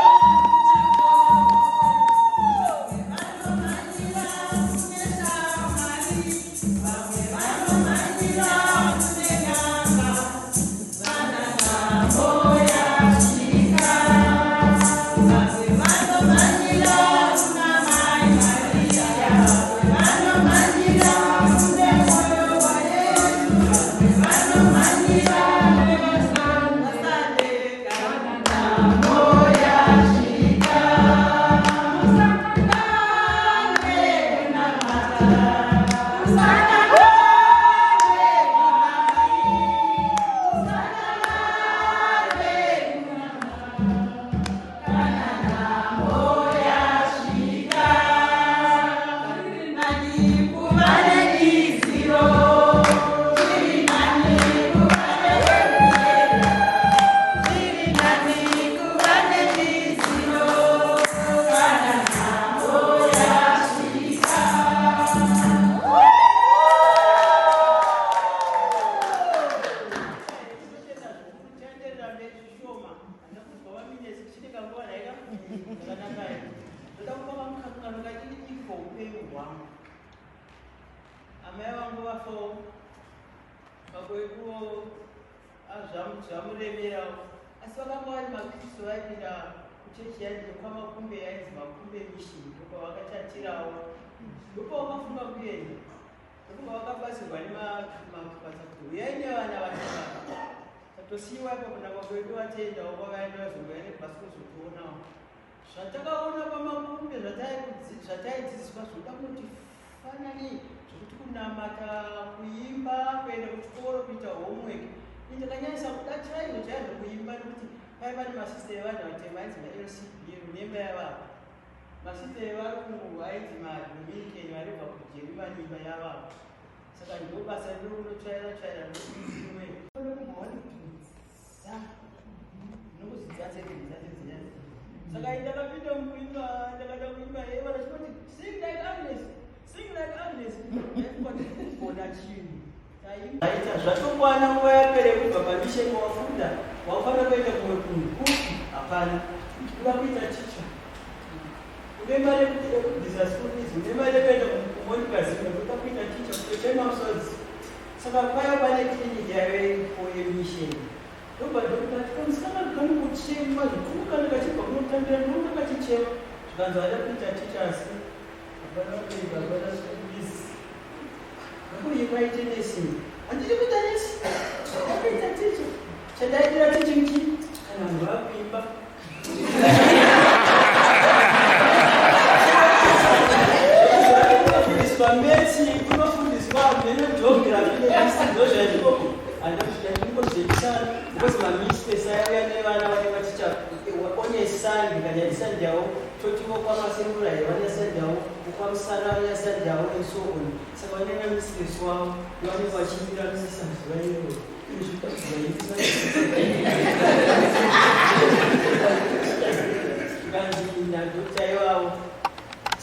zvatakaona pamakumbe zvataidzidziswa zvoda kuti fanani zvokuti kunamata, kuimba, kuenda kuchikoro, kuita homework. Ndakanyanyisa kuda chaizvo chaizvo kuimba nekuti paiva nemasista evanhu vatema ainzi maLCB runemba yavavo. Masista evarungu ainzi maDominican varibva kuJeremani imba yavavo. Saka ndobasa ndokunotsvaira ndokuimwe saka ndakapinda mukuimba ndakada kuimba yeivana chikoti sing like Agnes ndakona chinhu aita zvatokwana nguva yapere kubva pamisheni wafunda wafanira kuenda kumwe kunhu kupi hapana kuda kuita ticha une mari yekubvisa school fees une mari yekuenda kumonikazimwe kuda kuita ticha kutochemausodzi. Saka paya pane kliniki yaivepo yemisheni ndobva ndokutatikamusikana kani kuchema zvikuru kana kachibva kunotambira ndinonga kachichema zvikanzi vada kuita tichasi hapana kuita hapana school fees akuimba ite nesini handiri kuita nesi akaita ticha chadaitira tichingi kana munhu akuimba kunofundiswa metsi kunofundiswa menogeography ndozvaizvoko handozvaimbozvepisana because mamisters ayauya nevana vane maticha onesani ndikanyadzisa ndiyavo totivo kwamasembura vanyasadhawo ukwamusana vanyasadhawo and so on. Saka vanena mistress wavo vanenge vachimiramisa zuva iro kanzi nadokta ivavo,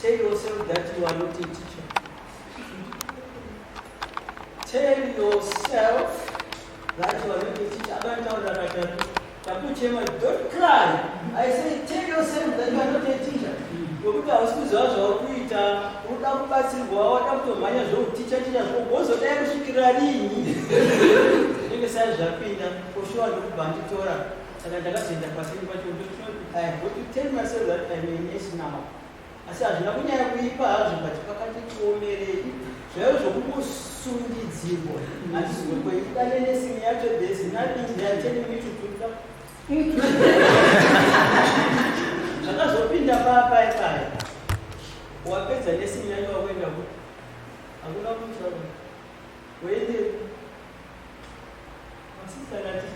tell yourself that you are not a teacher. Tell yourself that you are not a teacher. Don't cry. I say, tell yourself that you are not a teacher. Yokuti hausikuzva zvakuita, unoda kubatsirwa, wada kutomhanya zvouticha zvozodai kusvikira rini? Zvinenge sai zvapinda, poshuwa ndokubva nditora. Saka ndakazoenda pasini pacho I have to tell myself that I'm a yes now. Asi hazvina kunyanya kuipa hazvo but pakati kuomerei. Zvaivo zvokungosungidzirwa. Hatizongoita nenesini yacho there's nothing they are telling me to do. Zvakazopinda paya. Wapedza nesini yacho wakuenda kuti hakuna kutaura. Wende masista ngati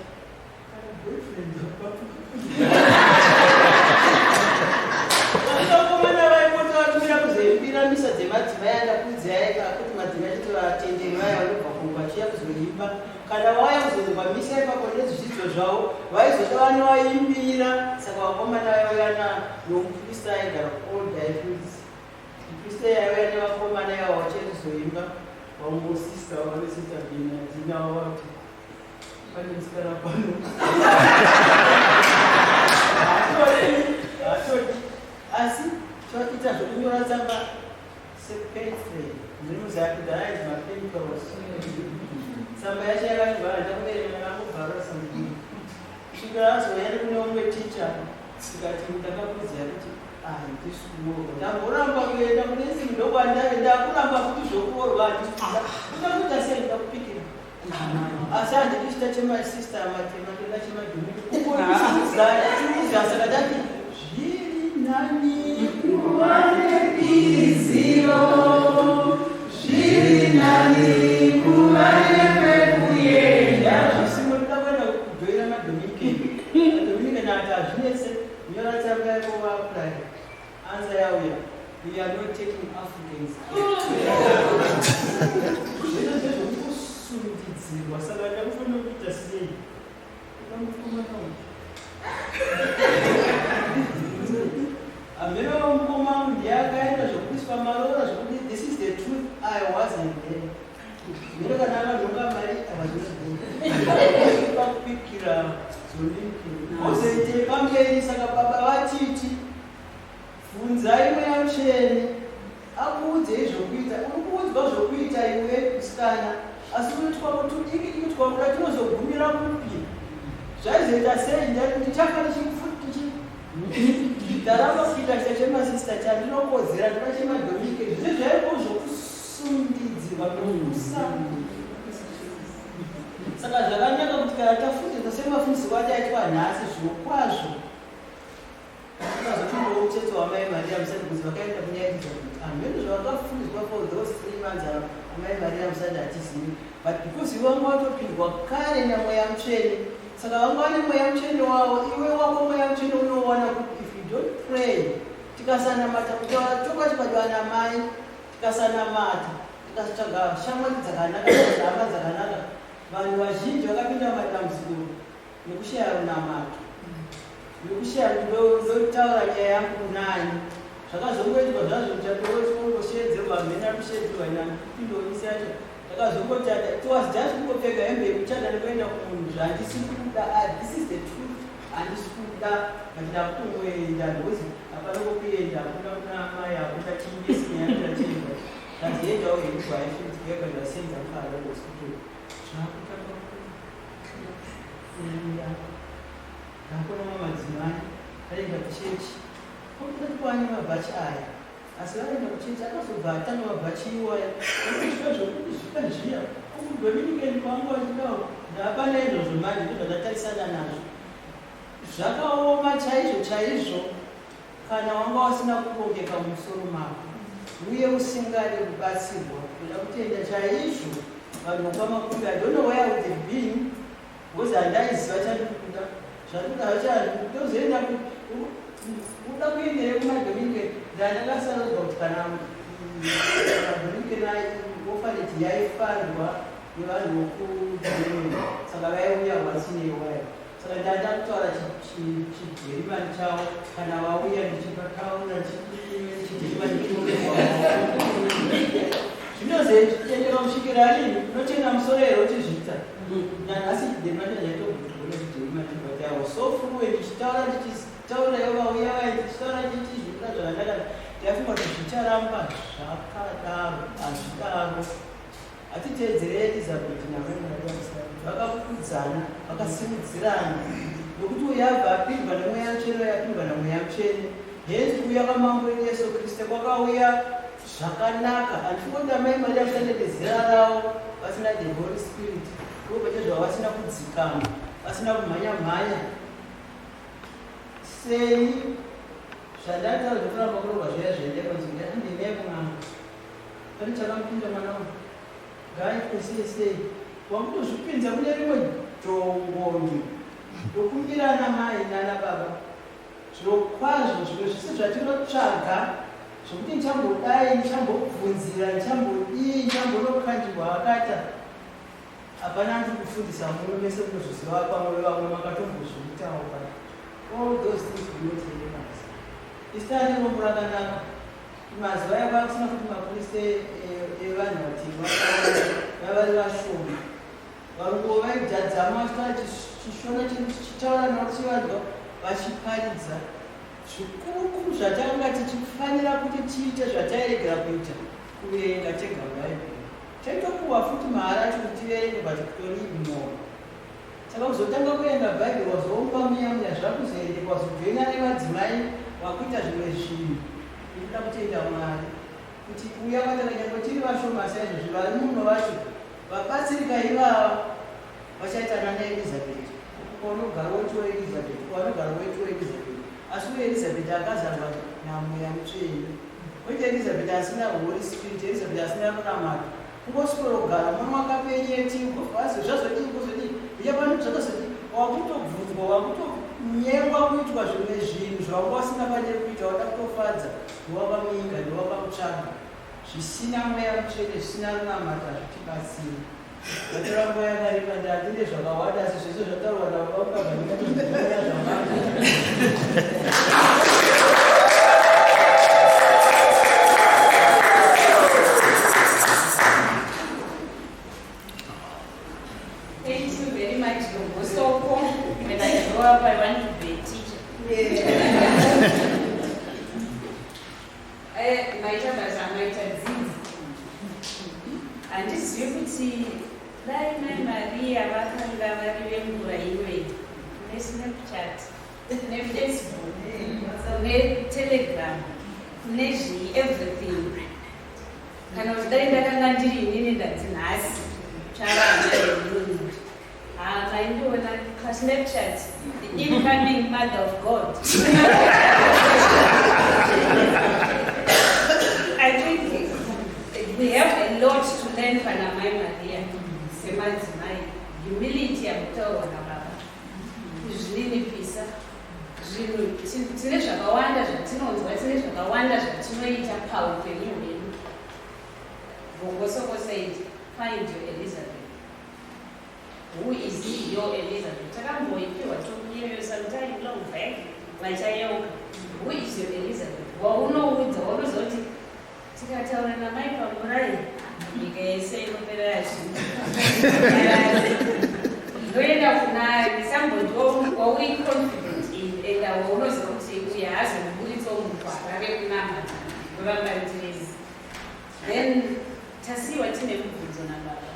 kana boyfriend wako. Vanakomana vaipota vatumira kuzoipiramisa dzemadzimai andakudzi aika kuti madzimai achiti vatenderi vaya vanobva kungu vachiya kuzoimba. Kana waya kuzozobvamisa ipapo nezvidzidzo zvavo vaizota vanovaimbira. Saka vakomana vaivana nomuprista aigara old Angelus. Muprista aiuya nevakomana ivavo vachizoimba vangosista vanosita dzina vavati pane musikana pano hatoti asi choita zvokunyora tsamba sepensel ndinoziva kuti mapencils tsamba yacho yakachibvara ndakuverenga nakubvara sambii kusvikira azoya nekune umwe ticha tikati ndakakuziva kuti handisikuorwa ndamboramba kuenda kunesini ndokwandave ndakuramba kuti zvokuorwa handisikuda ndakuita sei ndakupikira asi handichiita chemasista amatema ndoda chemadhumikukuizaa saka dati zviri nani kuva nebizivo zviri nani kuva nepekuenda zvisimo ndoda kuenda kudhoira madhominikeni ati hazvinetse nyora tsamba yako vaapply answer yauya we are not taking Africans. Sundidzirwa saka ndakufanira kuita sei? Ndamukomana amene wamukomangu ndiyakaenda zvokuiswa marora zvokuti this is the truth I wasn't there. Mero kana akadzoka mari avazvinozvipa kupikira zolimpia ozoite pamberi. Saka baba vatiti bvunzai mweya mutsvene akuudzei zvokuita. Uri kuudzwa zvokuita iwe musikana asi unoitwa kuti ikitwa kuda tinozogumira kupi zvaizoita sei ndichaka ndaramba kuita chemasista chandinokodzera ndoda chemadomike zvizvi zvaivo zvokusundidzirwa nokusa. Saka zvakanaka kuti kana tafundirwa semafundisirwo ataitwa nhasi zvokwazvo tikazopindawo mucheto wamai Mariya musati kuti vakaenda kunyaidza kuti amene zvavakafundiswa for those 3 months amai Mariya musati hatizivi but because vanga watopindwa kare namweya mutsvene. Saka vanga vane mweya mutsvene wavo. Iwe wako mweya mutsvene unowana kuti if you don't pray, tikasanamata kutaura tokwachibadwa namai, tikasanamata tikatsvaga shamwari dzakanaka hama dzakanaka, vanhu vazhinji vakapinda matambudziko nekushaya runamato nekushaya ndotaura nyaya yangu kunani. Zvakazongoitwa zvazvo kuchatoshedzerwa mhena kushedzerwa napindoisi yacho takazongoti towas just kungopfeka hembe yekuchanda nekuenda kumunhu zvandisi kuda. This is the truth. Handisi kuda machida kutongoenda ndozi hapana kokuenda hakuna kuna mai hakuna chingesi neyakuda chemba ndaziendawo hengu haifitikaeka ndasenza mukada hospital zvakutaka kuenda ndakona madzimai aenda kuchechi okuti kwane mabhachi aya asi vaenda kuchechi akazobva atanga mabhachi iwaya okusvika zvokuti zvika zviya okudominikeni kwangu achidawo ndapana izvozvo manje ndozvandatarisana nazvo zvakaoma chaizvo kana wanga wasina kurongeka mumusoro mako uye usingade kubatsirwa kuda kutenda chaizvo vanhu vokwamakunda I don't know where I would have been because handaiziva chandikuda zvandikuda tozoenda uda kuendere kumadhomi ndandakasarodzwa kuti kana vhurikina ofaniti yaifanirwa nevanhu vokudzimwe saka vaiuya vasineiwayo saka ndanda kutaura chijerimani chavo kana vauya ndichipataura chijerimani zvinozoendera kusvikira rini unotenda musoro here uchizviita nanhasi chijerimani chaitogona chijerimani but I was so fluent ndichitaura ndichitaura ivo vauya vai ndichitaura ndichizviita zvakadaka ndafunga kuti zvicharamba zvakadaro hazvidaro hatiteedzere Elizabeth vakafudzana vakasimudzirana nokuti uyu abva apindwa nemweya mutsvene yapindwa namweya mutsvene henzi kuuya kwamambo Yesu Kristu kwakauya zvakanaka handifunda mai Mariya ashande nezera ravo vasina the Holy Spirit ndopachezva vasina kudzikama vasina kumhanya-mhanya seni zvandataura zvokuramba kurogwa zviya zviendeka nzvinga andinei kumwana pane chakamupinda mwana wangu ngaitwe CSsR wakutozvipinza kune rimwe jongonyo rokumbirana mai nana baba zvirokwazvo zvimwe zvisi zvatinotsvaga zvokuti ndichambodai ndichambobvunzira ndichambodii ndichambonokandibwa akata hapana ndiri kufundisa muno mese munozviziva pamwe vamwe makatombozviitawo paa all those things do not make sense. Istani rombo rakanaka mazuva yava kusina kuti mapurisa evanhu vatema vavari vashoma varungu vaidhadzama chishona chichitaura navachivanzwa vachiparidza zvikuru zvatakanga tichifanira kuti tiite zvatairegera kuita kuverenga tega bhaibheri taitopuhwa futi mahara acho kuti tiverenge but kutori ignore saka kuzotanga kuverenga bhaibheri wazoomba muyamuya zvakuzoendeka wazobvenya nevadzimai wakuita zvimwe zvinhu inoda kutenda Mwari kuti kuuya kwatakanyangwe tiri vashoma saizvozvo vari muno vacho vabatsirika ivava vachaitana naElizabeth kwaunogara wetu waElizabeth kwaunogara wetu waElizabeth asi uElizabeth akazarwa namweya mutsvene weti Elizabeth asina Holy Spirit Elizabeth asina kunamata kungoswera kugara mwana wakapenyeti asi zvazodii kuzodii uya pano zvakazodii wakutobvunzwa wakutonyengwa kuitwa zvimwe zvinhu zvawanga usina pane kuita wada kutofadza ndowakaminga ndowakamutsvaga zvisina mweya mutsvene zvisina runamata zvitibatsira vatoramba yakareba ndatinde zvakawanda asi zvese zvataurwa navaukabvanikatoia zvamaka handizivi kuti dai mai Mariya vakanga vari vemvura iyoyi neSnapchat neFacebook neTelegram nezvii everything kana kuti dai ndakanga ndiri inini ndati nhasi charana yemunhu akaindiona paSnapchat the incoming mother of God. I think we have a lot to learn from Mai Mariya semadzimai humility yakutaurwa nababa kuzvininipisa zvinhu tine zvakawanda zvatinonzwa tine zvakawanda zvatinoita paupenyu hwedu. Gogo Soko said find your Elizabeth. Who is your Elizabeth? Takamboipiwa tokuyeyo sometime long back vachayeuka. Who is your Elizabeth? Waunoudza waunozoti tikataura namai pamurai nyika yese inopera yazvinhu ndoenda kuna somebody wauri confident in enda waunoziva kuti uyu haazomubuditsawo mugwara rekunamata noramba ndirezi then tasiwa tine mubvunzo nababa.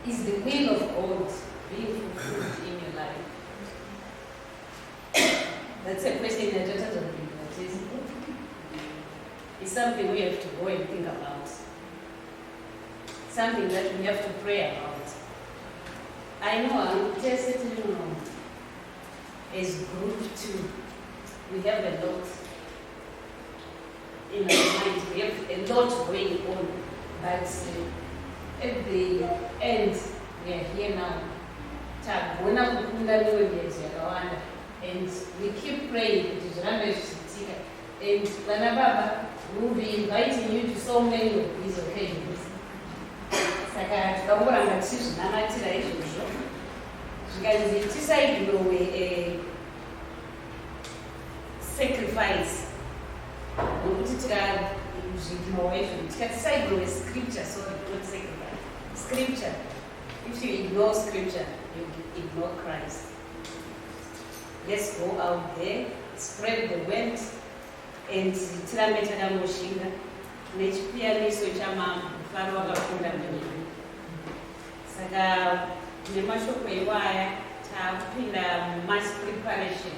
Is the will of God being fulfilled in your life? That's a question that just doesn't be noticed. It's something we have to go and think about. Something that we have to pray about. I know I'm certainly know. As group 2, we have a lot in our mind. We have a lot going on. But at the end, we are here now. And we keep praying. kuitika. And vana baba will be inviting you to so many of these occasions. Saka tikangoramba tichizvinamatira izvozvo zvikanzi tisaidirowe sacrifice nokuti tikazvidirowa izvo tikatisaigorowe scripture, sorry, not sacrifice. Scripture, if you ignore scripture, you ignore Christ. Let's go out there, spread the word, and tirambe takangoshinga nechipiyaniso chamambo mufaro wakakunda maningi. Saka nemashoko iwaya takupinda mass preparation